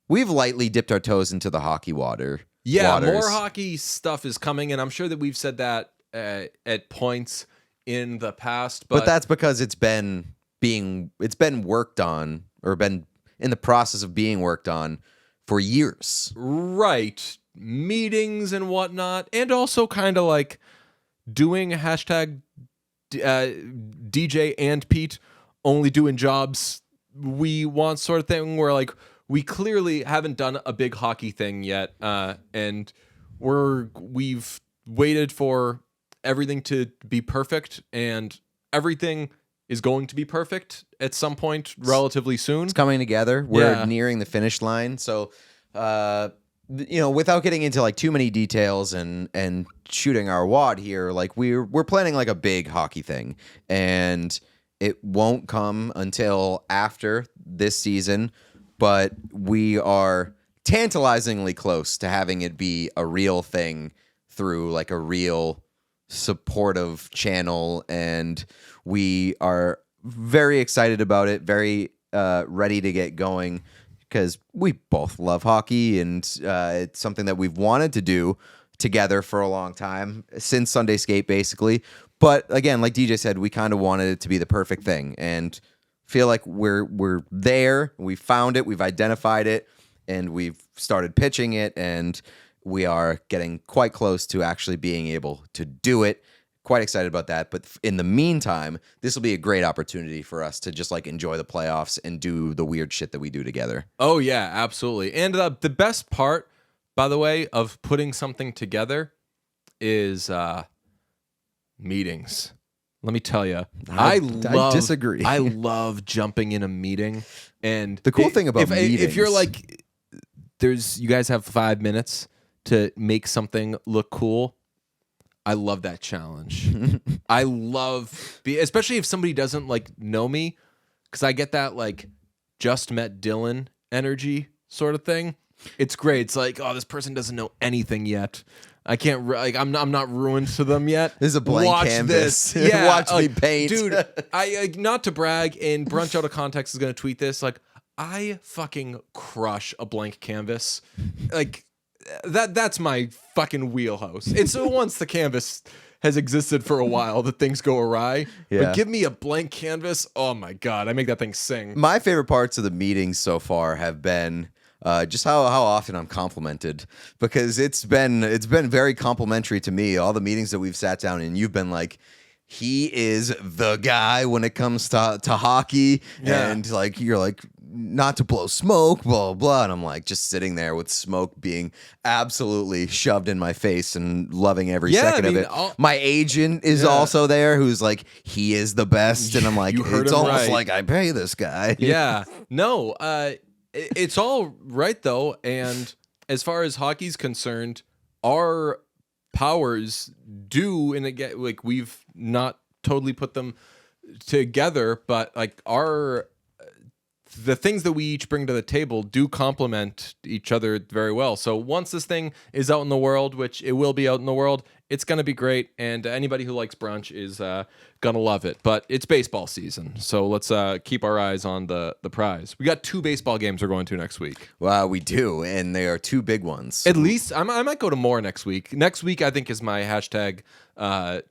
We've lightly dipped our toes into the hockey waters. More hockey stuff is coming, and I'm sure that we've said that at points in the past. But that's because it's been worked on, or been in the process of being worked on for years. Right. Meetings and whatnot, and also kind of doing hashtag DJ and Pete only doing jobs we want sort of thing, where we clearly haven't done a big hockey thing yet, and we've waited for everything to be perfect, and everything is going to be perfect at some point relatively soon. It's coming together. We're nearing the finish line. So, without getting into too many details and shooting our wad here, we're planning a big hockey thing, and it won't come until after this season. But we are tantalizingly close to having it be a real thing through a real supportive channel, and we are very excited about it, very ready to get going, because we both love hockey, and it's something that we've wanted to do together for a long time, since Sunday Skate, basically. But again, like DJ said, we kind of wanted it to be the perfect thing, and feel like we're there. We found it. We've identified it, and we've started pitching it, and we are getting quite close to actually being able to do it. Quite excited about that. But in the meantime, this will be a great opportunity for us to just enjoy the playoffs and do the weird shit that we do together. Oh yeah, absolutely. And the best part, by the way, of putting something together is meetings. Let me tell you, I disagree. I love jumping in a meeting, and the cool thing about meetings, if you're you guys have 5 minutes to make something look cool. I love that challenge. I love, especially if somebody doesn't know me, because I get that just met Dylan energy sort of thing. It's great. It's oh, this person doesn't know anything yet. I can't I'm not ruined to them yet. This is a blank Watch canvas. This. Yeah, watch me paint, dude. I not to brag, and Brunch Out of Context is gonna tweet this. I fucking crush a blank canvas. That's my fucking wheelhouse. It's once the canvas has existed for a while that things go awry. Yeah. But give me a blank canvas. Oh my god, I make that thing sing. My favorite parts of the meetings so far have been just how often I'm complimented, because it's been very complimentary to me. All the meetings that we've sat down and you've been he is the guy when it comes to hockey, and you're not to blow smoke, blah, blah. And I'm just sitting there with smoke being absolutely shoved in my face and loving every second of it. My agent is also there, who's he is the best. And I'm it's almost right. I pay this guy. Yeah. No, it's all right, though. And as far as hockey's concerned, our powers do, and again, we've not totally put them together, but the things that we each bring to the table do complement each other very well. So once this thing is out in the world, which it will be out in the world, It's going to be great, and anybody who likes brunch is going to love it. But it's baseball season, so let's keep our eyes on the prize. We got 2 baseball games we're going to next week. Well, we do, and they are 2 big ones. At least I might go to more next week. Next week, I think, is my hashtag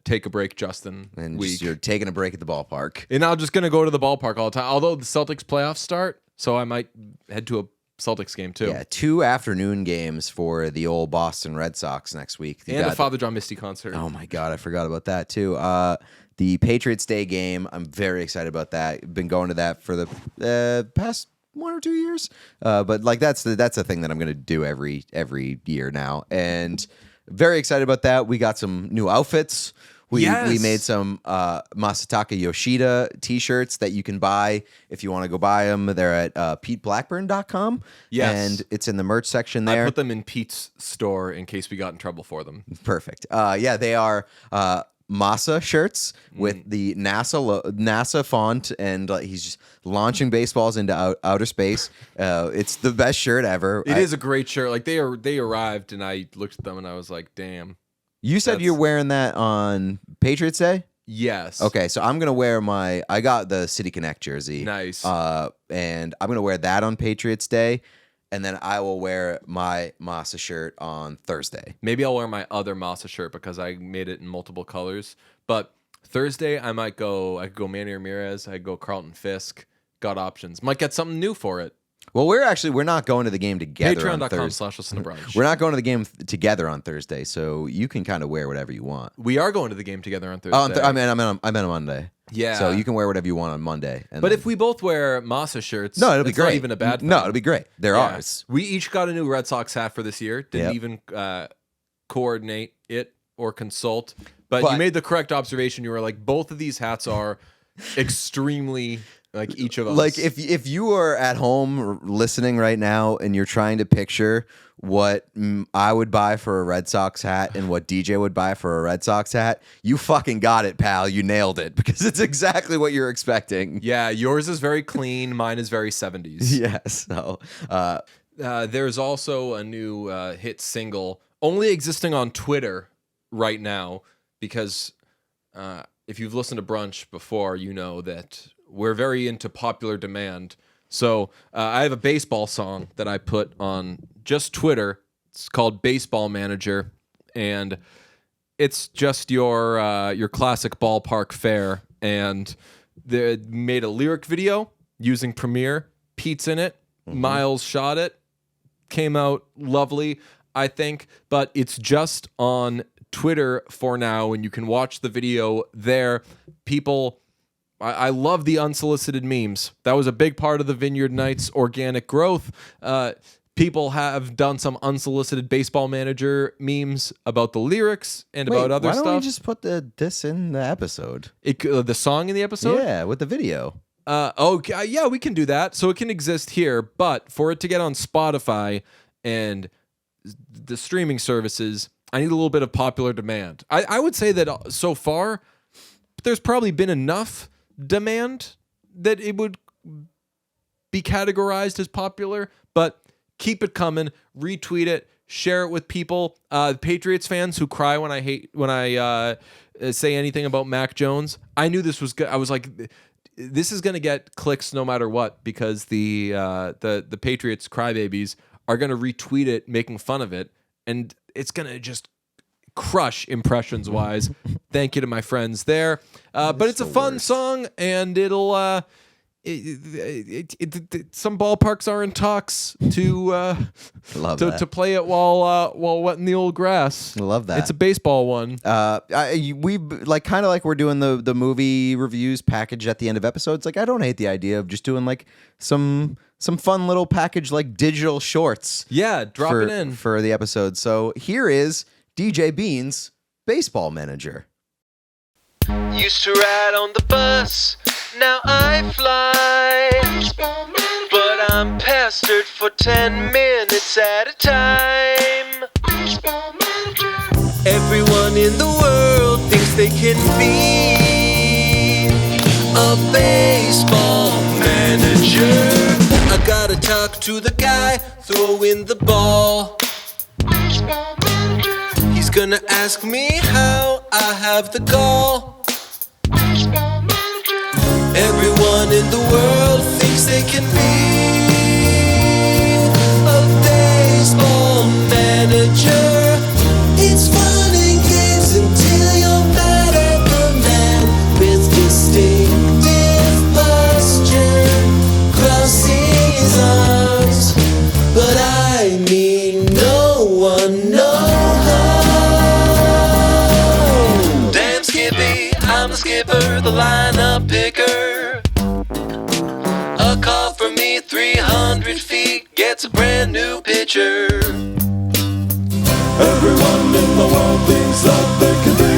take a break, Justin, And week. just, you're taking a break at the ballpark. And I'm just going to go to the ballpark all the time, although the Celtics playoffs start, so I might head to a Celtics game, too. Yeah, 2 afternoon games for the old Boston Red Sox next week. And the Father John Misty concert. Oh, my God, I forgot about that, too. The Patriots Day game, I'm very excited about that. Been going to that for the past 1 or 2 years. But like that's a thing that I'm going to do every year now. And very excited about that. We got some new outfits. We made some Masataka Yoshida t-shirts that you can buy if you want to go buy them. They're at PeteBlackburn.com. Yes. And it's in the merch section there. I put them in Pete's store in case we got in trouble for them. Perfect. Yeah, they are Masa shirts with the NASA font, and he's just launching baseballs into outer space. It's the best shirt ever. It is a great shirt. Like they arrived, and I looked at them, and I was like, damn. You said you're wearing that on Patriots Day? Yes. Okay, so I'm gonna wear I got the City Connect jersey. Nice. And I'm gonna wear that on Patriots Day, and then I will wear my Masa shirt on Thursday. Maybe I'll wear my other Masa shirt because I made it in multiple colors. But Thursday I could go Manny Ramirez, I could go Carlton Fisk. Got options. Might get something new for it. Well, we're not going to the game together on Thursday. Patreon.com/listentobrunch. We're not going to the game together on Thursday, so you can kind of wear whatever you want. We are going to the game together on Thursday. I meant on Monday. Yeah. So you can wear whatever you want on Monday. But if we both wear Masa shirts, no, it'll be great. Not even a bad thing. No, it'll be great. They're Yeah. ours. We each got a new Red Sox hat for this year. Didn't even coordinate it or consult. But you made the correct observation. You were like, both of these hats are extremely like each of us. Like if you are at home listening right now and you're trying to picture what I would buy for a Red Sox hat and what DJ would buy for a Red Sox hat, you fucking got it, pal. You nailed it because it's exactly what you're expecting. Yeah, yours is very clean. Mine is very 70s. Yes. So, there's also a new hit single only existing on Twitter right now because if you've listened to Brunch before, you know that we're very into popular demand. So I have a baseball song that I put on just Twitter. It's called Baseball Manager, and it's just your classic ballpark fare. And they made a lyric video using Premiere. Pete's in it. Miles shot it. Came out lovely, I think. But it's just on Twitter for now, and you can watch the video there. People... I love the unsolicited memes. That was a big part of the Vineyard Nights organic growth. People have done some unsolicited Baseball Manager memes about the lyrics and about other stuff. Why don't we just put this in the episode? The song in the episode? Yeah, with the video. Okay, yeah, we can do that. So it can exist here, but for it to get on Spotify and the streaming services, I need a little bit of popular demand. I would say that so far, there's probably been enough demand that it would be categorized as popular, but keep it coming, retweet it, share it with people. Patriots fans who cry when I say anything about Mac Jones. I knew this was good. I was like, this is going to get clicks no matter what because the Patriots crybabies are going to retweet it, making fun of it, and it's going to just crush impressions wise. Thank you to my friends there. But it's a fun song, and it'll some ballparks are in talks to play it while wetting the old grass. I love that. It's a baseball one. We like kind of like we're doing the movie reviews package at the end of episodes. Like I don't hate the idea of just doing like some fun little package like digital shorts. Yeah, drop it in for the episode. So here is DJ Bean's Baseball Manager. Used to ride on the bus, now I fly. But I'm pestered for 10 minutes at a time. Everyone in the world thinks they can be a baseball manager. I gotta talk to the guy throwing the ball. He's gonna ask me how I have the gall. Everyone in the world thinks they can be a baseball manager. It's fun and games until you're mad at the man with distinctive posture, crossing his arms. But I mean, no one knows how. Damn Skippy, I'm the skipper, the lineup picker. A call from me 300 feet gets a brand new pitcher. Everyone in the world thinks that they can be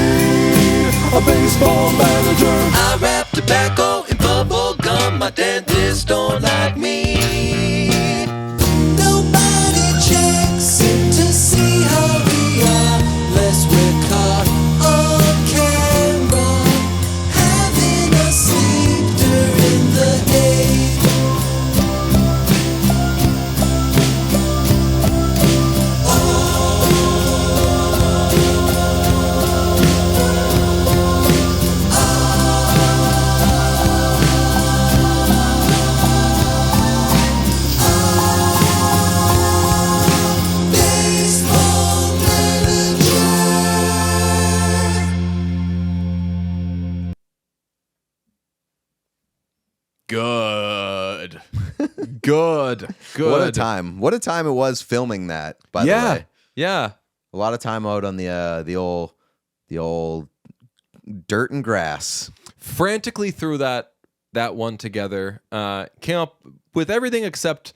a baseball manager. I wrap tobacco in bubble gum, my dentist don't like me. Nobody checks in to see how we are, unless we're caught on camera, having a sleep during the day. Good. Good. What a time! What a time it was filming that. By the way, Yeah. a lot of time out on the old dirt and grass. Frantically threw that one together. Came up with everything except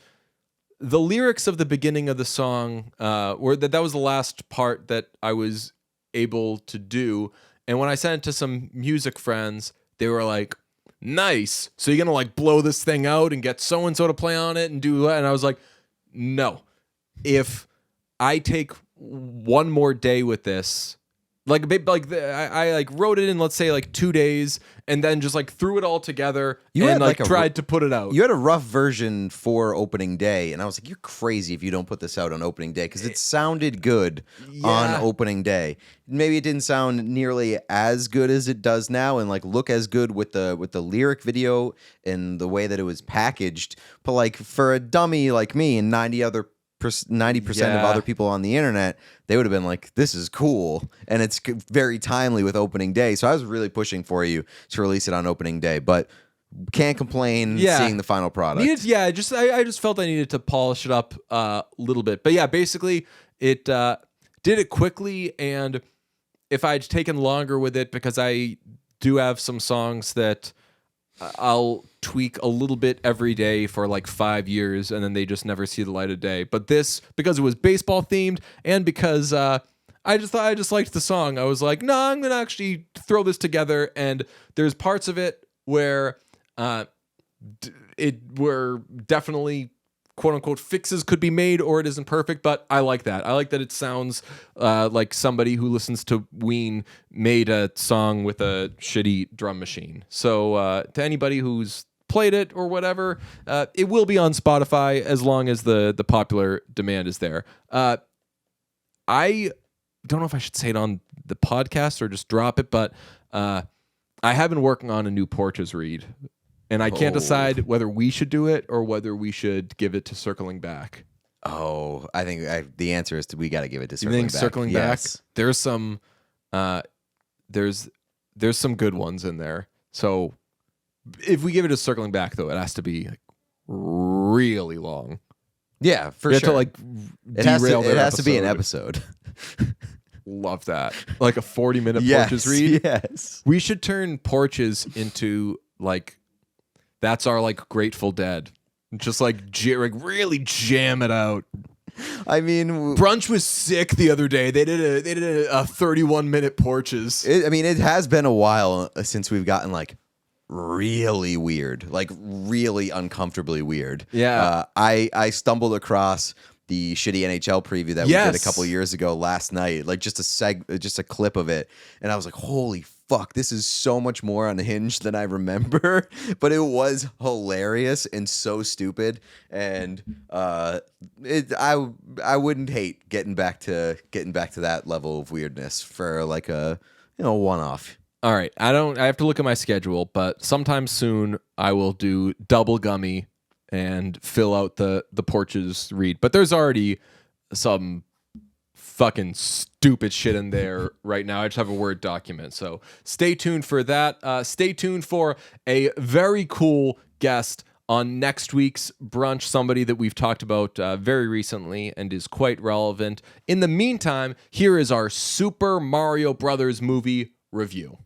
the lyrics of the beginning of the song. Where that was the last part that I was able to do. And when I sent it to some music friends, they were like, "Nice. So you're gonna like blow this thing out and get so and so to play on it and do that?" And I was like, "No. If I take one more day with this." I like wrote it in, let's say, like 2 days, and then just like threw it all together and like tried to put it out. You had a rough version for opening day, and I was like, "You're crazy if you don't put this out on opening day," because it sounded good on opening day. Maybe it didn't sound nearly as good as it does now, and like look as good with the lyric video and the way that it was packaged. But like for a dummy like me and 90% of other people on the internet, they would have been like, "This is cool," and it's very timely with opening day. So I was really pushing for you to release it on opening day, but can't complain seeing the final product. I just felt I needed to polish it up a little bit. But yeah, basically it did it quickly, and if I'd taken longer with it, because I do have some songs that I'll tweak a little bit every day for like 5 years, and then they just never see the light of day. But this, because it was baseball themed, and because I just liked the song, I was like, no, I'm gonna actually throw this together. And there's parts of it where it were definitely quote unquote fixes could be made, or it isn't perfect, but I like that. I like that it sounds like somebody who listens to Ween made a song with a shitty drum machine. So to anybody who's played it or whatever, it will be on Spotify as long as the popular demand is there. I don't know if I should say it on the podcast or just drop it, but I have been working on a new Porches read. And I can't decide whether we should do it or whether we should give it to Circling Back. Oh, I think the answer is we got to give it to Circling You think Back. Circling Yes. Back? There's some, there's some good ones in there. So if we give it to Circling Back, though, it has to be like really long. Yeah, for We have sure. to like it has derail to, their it has to be an episode. episode. Love that. Like a 40-minute Yes, Porches read. Yes. We should turn Porches into like, that's our like Grateful Dead. Just like really jam it out. I mean, Brunch was sick the other day. They did a 31-minute Porches. it has been a while since we've gotten like really weird, like really uncomfortably weird. Yeah. I stumbled across the shitty NHL preview that we did a couple years ago last night, like just a clip of it, and I was like, holy fuck, this is so much more unhinged than I remember. But it was hilarious and so stupid, and I wouldn't hate getting back to that level of weirdness for like a one-off. All right, I have to look at my schedule, but sometime soon I will do double gummy and fill out the Porches read. But there's already some fucking stupid shit in there right now. I just have a Word document. So stay tuned for that. Stay tuned for a very cool guest on next week's brunch, somebody that we've talked about very recently and is quite relevant. In the meantime, here is our Super Mario Brothers movie review.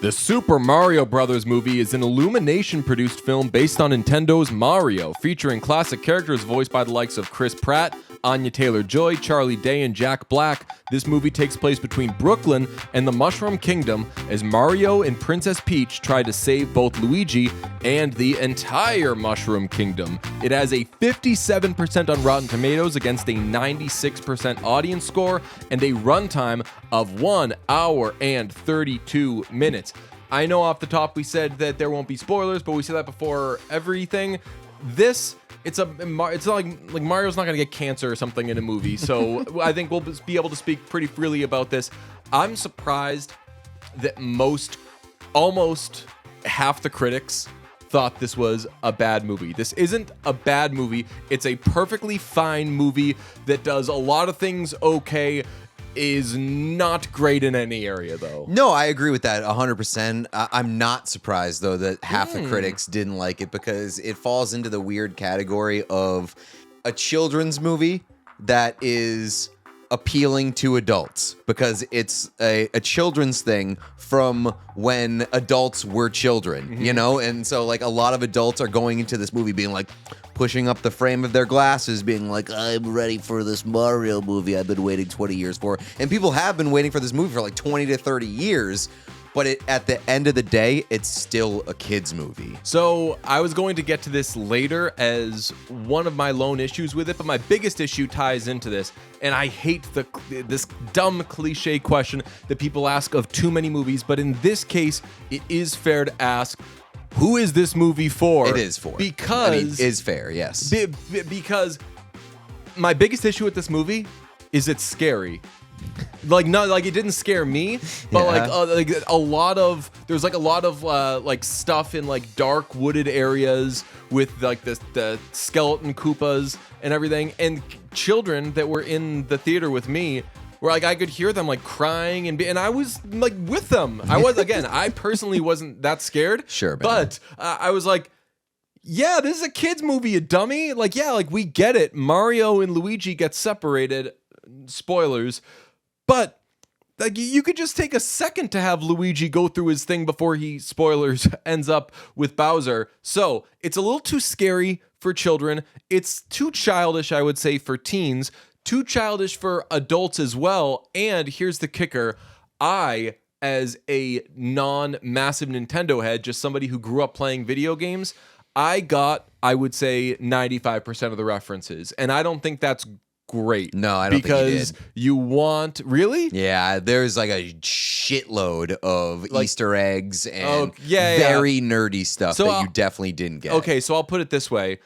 The Super Mario Bros. Movie is an Illumination-produced film based on Nintendo's Mario, featuring classic characters voiced by the likes of Chris Pratt, Anya Taylor-Joy, Charlie Day, and Jack Black. This movie takes place between Brooklyn and the Mushroom Kingdom as Mario and Princess Peach try to save both Luigi and the entire Mushroom Kingdom. It has a 57% on Rotten Tomatoes against a 96% audience score and a runtime of 1 hour and 32 minutes. I know off the top we said that there won't be spoilers, but we said that before everything. It's not like Mario's not gonna get cancer or something in a movie, so I think we'll be able to speak pretty freely about this. I'm surprised that almost half the critics thought this was a bad movie. This isn't a bad movie. It's a perfectly fine movie that does a lot of things okay. Is not great in any area, though. No, I agree with that 100%. I'm not surprised, though, that half the critics didn't like it, because it falls into the weird category of a children's movie that is appealing to adults, because it's a children's thing from when adults were children, you know? And so, like, a lot of adults are going into this movie being like, pushing up the frame of their glasses, being like, I'm ready for this Mario movie I've been waiting 20 years for. And people have been waiting for this movie for like 20 to 30 years, but at the end of the day, it's still a kid's movie. So I was going to get to this later as one of my lone issues with it, but my biggest issue ties into this, and I hate this dumb cliche question that people ask of too many movies, but in this case, it is fair to ask, who is this movie for? It is for. Because... I mean, is fair, yes. Because my biggest issue with this movie is it's scary. It didn't scare me, but there's a lot of stuff in like dark wooded areas with like the skeleton Koopas and everything, and children that were in the theater with me where like I could hear them like crying and I was like with them. I personally wasn't that scared. Sure, man. But I was like, yeah, this is a kid's movie, you dummy. Like, yeah, like we get it. Mario and Luigi get separated. Spoilers. But like you could just take a second to have Luigi go through his thing before he, spoilers, ends up with Bowser. So it's a little too scary for children. It's too childish, I would say, for teens. Too childish for adults as well. And here's the kicker. I, as a non-massive Nintendo head, just somebody who grew up playing video games, I got, I would say, 95% of the references. And I don't think that's great. No, I don't think you did. Because you want... Really? Yeah, there's like a shitload of Easter eggs and very nerdy stuff that you definitely didn't get. Okay, so I'll put it this way.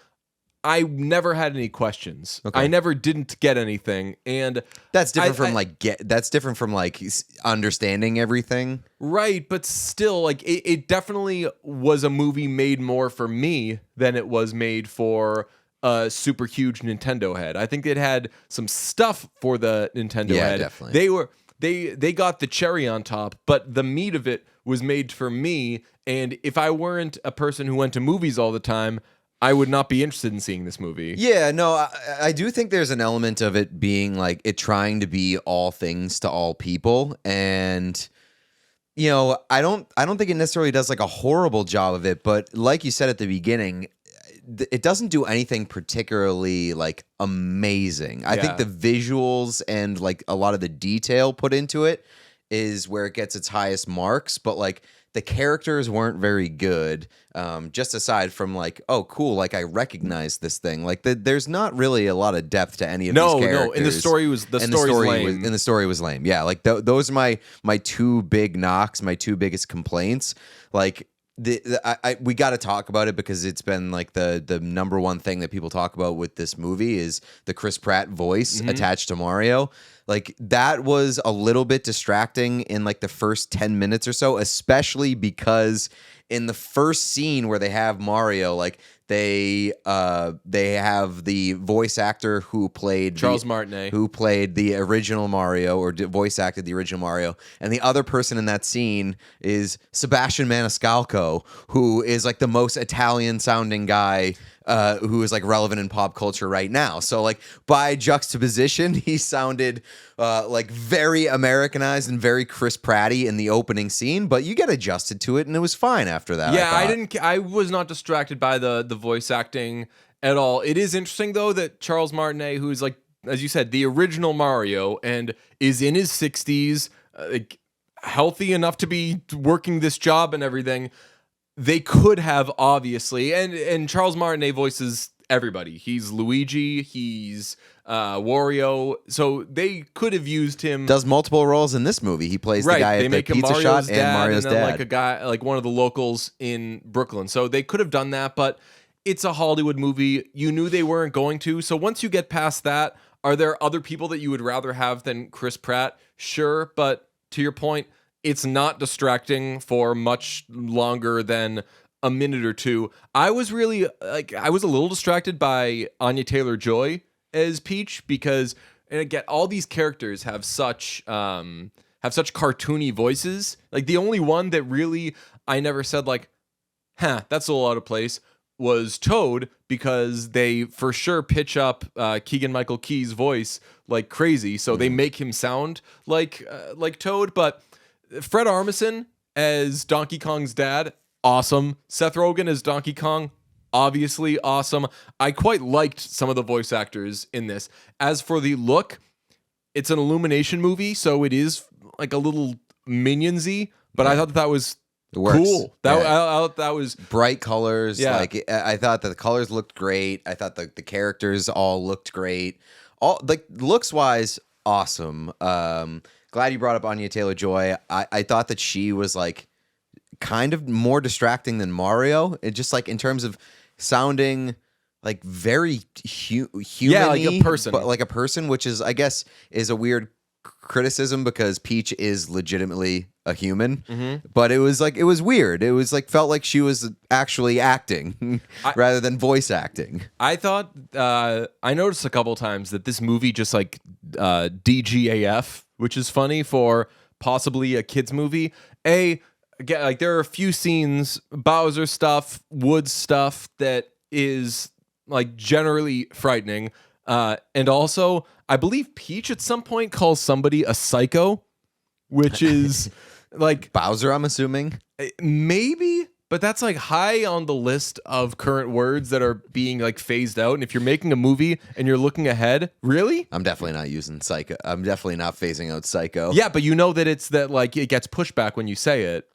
I never had any questions. Okay. I never didn't get anything, and that's different from understanding everything, right? But still, like it definitely was a movie made more for me than it was made for a super huge Nintendo head. I think it had some stuff for the Nintendo head. Definitely. They got the cherry on top, but the meat of it was made for me. And if I weren't a person who went to movies all the time, I would not be interested in seeing this movie. Yeah, no, I do think there's an element of it being like it trying to be all things to all people, and you know, I don't think it necessarily does like a horrible job of it, but like you said at the beginning, it doesn't do anything particularly like amazing. I think the visuals and like a lot of the detail put into it is where it gets its highest marks, but like the characters weren't very good. Just aside from like, oh, cool, like I recognize this thing. Like there's not really a lot of depth to any of these characters. No, and the story was lame. And the story was lame. Yeah, like those are my two big knocks, my two biggest complaints. Like we got to talk about it because it's been like the number one thing that people talk about with this movie is the Chris Pratt voice attached to Mario. Like that was a little bit distracting in like the first 10 minutes or so, especially because in the first scene where they have Mario, like they have the voice actor who played Charles Martinet, who played the original Mario or voice acted the original Mario, and the other person in that scene is Sebastian Maniscalco, who is like the most Italian sounding guy who is like relevant in pop culture right now. So like by juxtaposition, he sounded like very Americanized and very Chris Pratty in the opening scene, but you get adjusted to it and it was fine after that. Yeah, I was not distracted by the voice acting at all. It is interesting though that Charles Martinet, who is like, as you said, the original Mario and is in his 60s, like healthy enough to be working this job and everything. They could have obviously, and Charles Martinet voices everybody. He's Luigi, he's Wario, so they could have used him. Does multiple roles in this movie. He plays the guy at the pizza shop and Mario's and then dad. Like a guy, like one of the locals in Brooklyn. So they could have done that, but it's a Hollywood movie. You knew they weren't going to. So once you get past that, are there other people that you would rather have than Chris Pratt? Sure, but to your point, it's not distracting for much longer than a minute or two. I was really I was a little distracted by Anya Taylor-Joy as Peach because, and again, all these characters have such cartoony voices. Like the only one that really I never said like, "Huh, that's a little out of place," was Toad, because they for sure pitch up Keegan-Michael Key's voice like crazy, so they make him sound like Toad, but. Fred Armisen as Donkey Kong's dad, awesome. Seth Rogen as Donkey Kong, obviously awesome. I quite liked some of the voice actors in this. As for the look, it's an Illumination movie, so it is like a little Minions-y, but I thought that was cool. That was bright colors. Yeah. Like I thought that the colors looked great. I thought the characters all looked great. All like looks wise, awesome. Glad you brought up Anya Taylor-Joy. I thought that she was like kind of more distracting than Mario. It just like in terms of sounding like very human. Yeah, like a person. But like a person, which is I guess is a weird criticism because Peach is legitimately a human. But it was weird. It was like felt like she was actually acting rather than voice acting. I thought I noticed a couple times that this movie just like DGAF, which is funny for possibly a kids movie. Like there are a few scenes, Bowser stuff, Woods stuff that is like generally frightening. And also, I believe Peach at some point calls somebody a psycho, which is like Bowser, I'm assuming. Maybe, but that's like high on the list of current words that are being like phased out. And if you're making a movie and you're looking ahead, really? I'm definitely not using psycho. I'm definitely not phasing out psycho. Yeah, but you know that it's that like it gets pushback when you say it.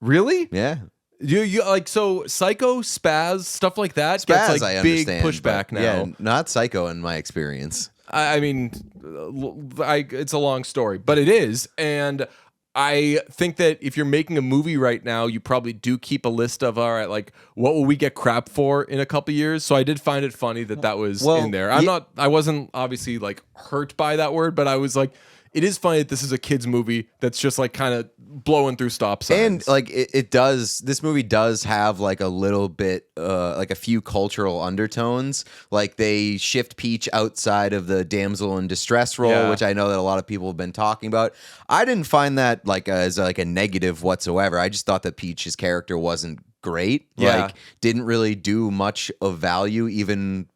Really? Yeah. You like so psycho, spaz, stuff like that Spaz, gets like I big understand, pushback now. Yeah, not psycho in my experience. I mean, it's a long story, but it is. And I think that if you're making a movie right now, you probably do keep a list of, all right, like what will we get crap for in a couple years? So I did find it funny that was in there. I wasn't obviously like hurt by that word, but I was like, it is funny that this is a kid's movie that's just like kind of blowing through stop signs. And like this movie does have like a little bit, like a few cultural undertones. Like they shift Peach outside of the damsel in distress role, which I know that a lot of people have been talking about. I didn't find that like as like a negative whatsoever. I just thought that Peach's character wasn't great. Yeah. Like didn't really do much of value even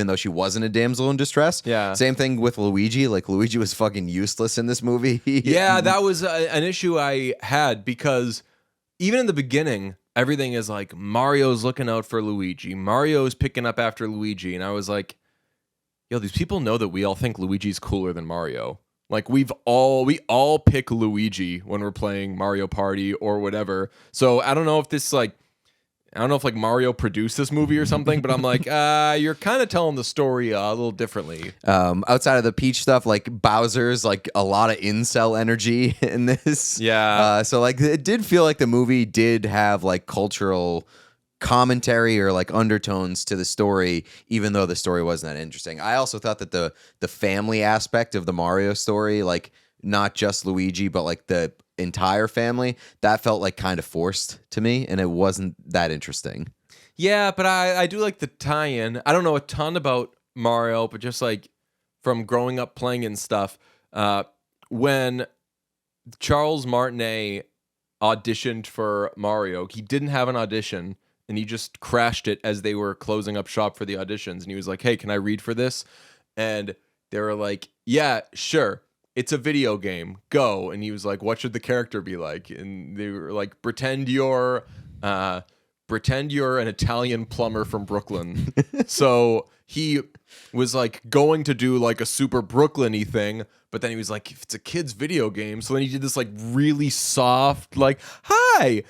though she wasn't a damsel in distress. Yeah. Same thing with Luigi. Like Luigi was fucking useless in this movie. Yeah, that was an issue I had because even in the beginning, everything is like Mario's looking out for Luigi. Mario's picking up after Luigi. And I was like, yo, these people know that we all think Luigi's cooler than Mario. Like we all pick Luigi when we're playing Mario Party or whatever. So I don't know if like Mario produced this movie or something, but I'm like, you're kind of telling the story a little differently. Outside of the Peach stuff, like Bowser's like a lot of incel energy in this. Yeah. So like it did feel like the movie did have like cultural commentary or like undertones to the story, even though the story wasn't that interesting. I also thought that the family aspect of the Mario story, like not just Luigi, but like the entire family, that felt like kind of forced to me, and it wasn't that interesting. Yeah, but I do like the tie-in. I don't know a ton about Mario, but just like from growing up playing and stuff, when Charles Martinet auditioned for Mario, he didn't have an audition, and he just crashed it as they were closing up shop for the auditions. And he was like, hey, can I read for this? And they were like, yeah, sure. It's a video game. Go. And he was like, what should the character be like? And they were like, pretend you're an Italian plumber from Brooklyn. So he was like going to do like a super Brooklyn-y thing, but then he was like, if it's a kid's video game. So then he did this like really soft, like, hi,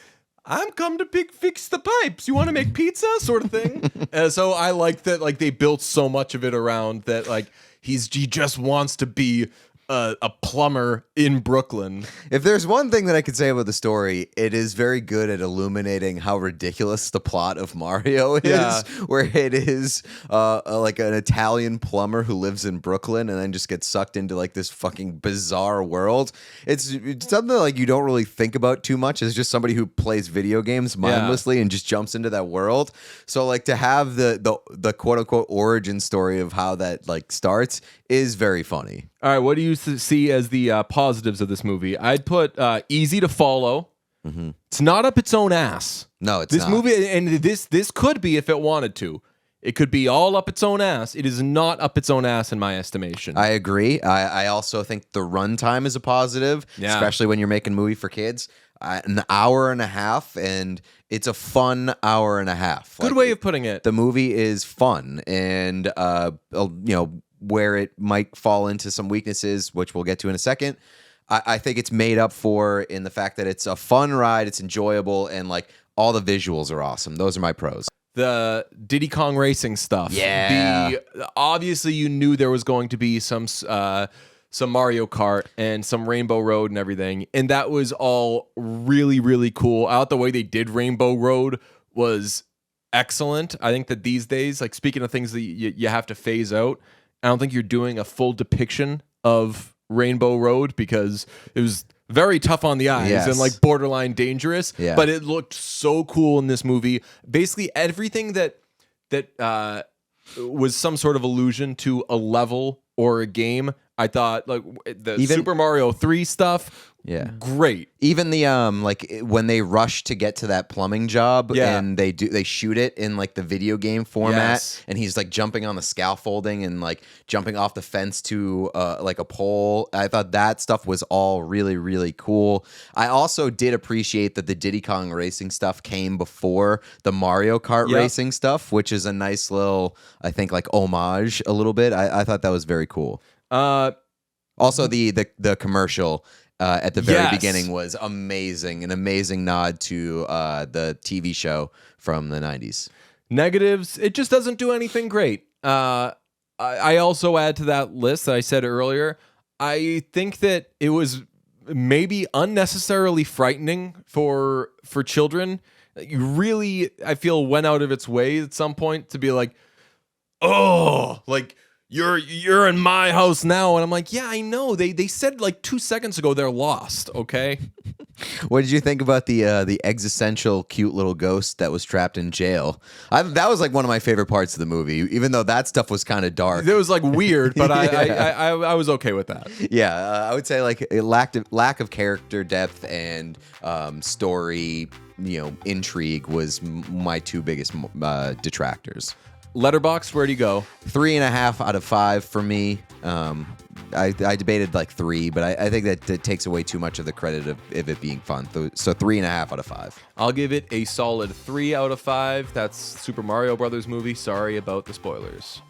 I'm come to fix the pipes. You want to make pizza, sort of thing. So I like that, like they built so much of it around that, like he just wants to be a plumber in Brooklyn. If there's one thing that I could say about the story, it is very good at illuminating how ridiculous the plot of Mario is. Yeah. Where it is like an Italian plumber who lives in Brooklyn and then just gets sucked into like this fucking bizarre world. It's something that, like you don't really think about too much. It's just somebody who plays video games mindlessly and just jumps into that world. So like to have the quote unquote origin story of how that like starts is very funny. All right, what do you see as the positives of this movie? I'd put easy to follow. Mm-hmm. It's not up its own ass. No, it's this not. movie, and this could be if it wanted to. It could be all up its own ass. It is not up its own ass in my estimation. I agree. I also think the runtime is a positive, especially when you're making a movie for kids. An hour and a half, and it's a fun hour and a half. Good way of putting it. The movie is fun, and where it might fall into some weaknesses, which we'll get to in a second, I think it's made up for in the fact that it's a fun ride, it's enjoyable, and like all the visuals are awesome. Those are my pros. The Diddy Kong Racing stuff. Yeah. Obviously you knew there was going to be some Mario Kart and some Rainbow Road and everything, and that was all really, really cool. I thought the way they did Rainbow Road was excellent. I think that these days, like speaking of things that you have to phase out, I don't think you're doing a full depiction of Rainbow Road because it was very tough on the eyes and like borderline dangerous. Yeah. But it looked so cool in this movie. Basically, everything that was some sort of allusion to a level or a game, I thought like the Super Mario 3 stuff. Yeah, great. Even the like when they rush to get to that plumbing job and they shoot it in like the video game format, and he's like jumping on the scaffolding and like jumping off the fence to like a pole. I thought that stuff was all really, really cool. I also did appreciate that the Diddy Kong Racing stuff came before the Mario Kart racing stuff, which is a nice little, I think, like homage a little bit. I thought that was very cool. Also the commercial at the very beginning was amazing, an amazing nod to the TV show from the 90s. Negatives, it just doesn't do anything great. I also add to that list that I said earlier, I think that it was maybe unnecessarily frightening for children. You really, I feel, went out of its way at some point to be like, oh, like, You're in my house now, and I'm like, yeah, I know. They said like 2 seconds ago they're lost. Okay. What did you think about the existential cute little ghost that was trapped in jail? That was like one of my favorite parts of the movie, even though that stuff was kind of dark. It was like weird, but I was okay with that. Yeah, I would say like a lack of character depth and story, intrigue was my two biggest detractors. Letterboxd, where do you go? 3.5 out of 5 for me. I debated like 3, but I think that takes away too much of the credit of it being fun. So 3.5 out of 5. I'll give it a solid 3 out of 5. That's Super Mario Brothers movie. Sorry about the spoilers.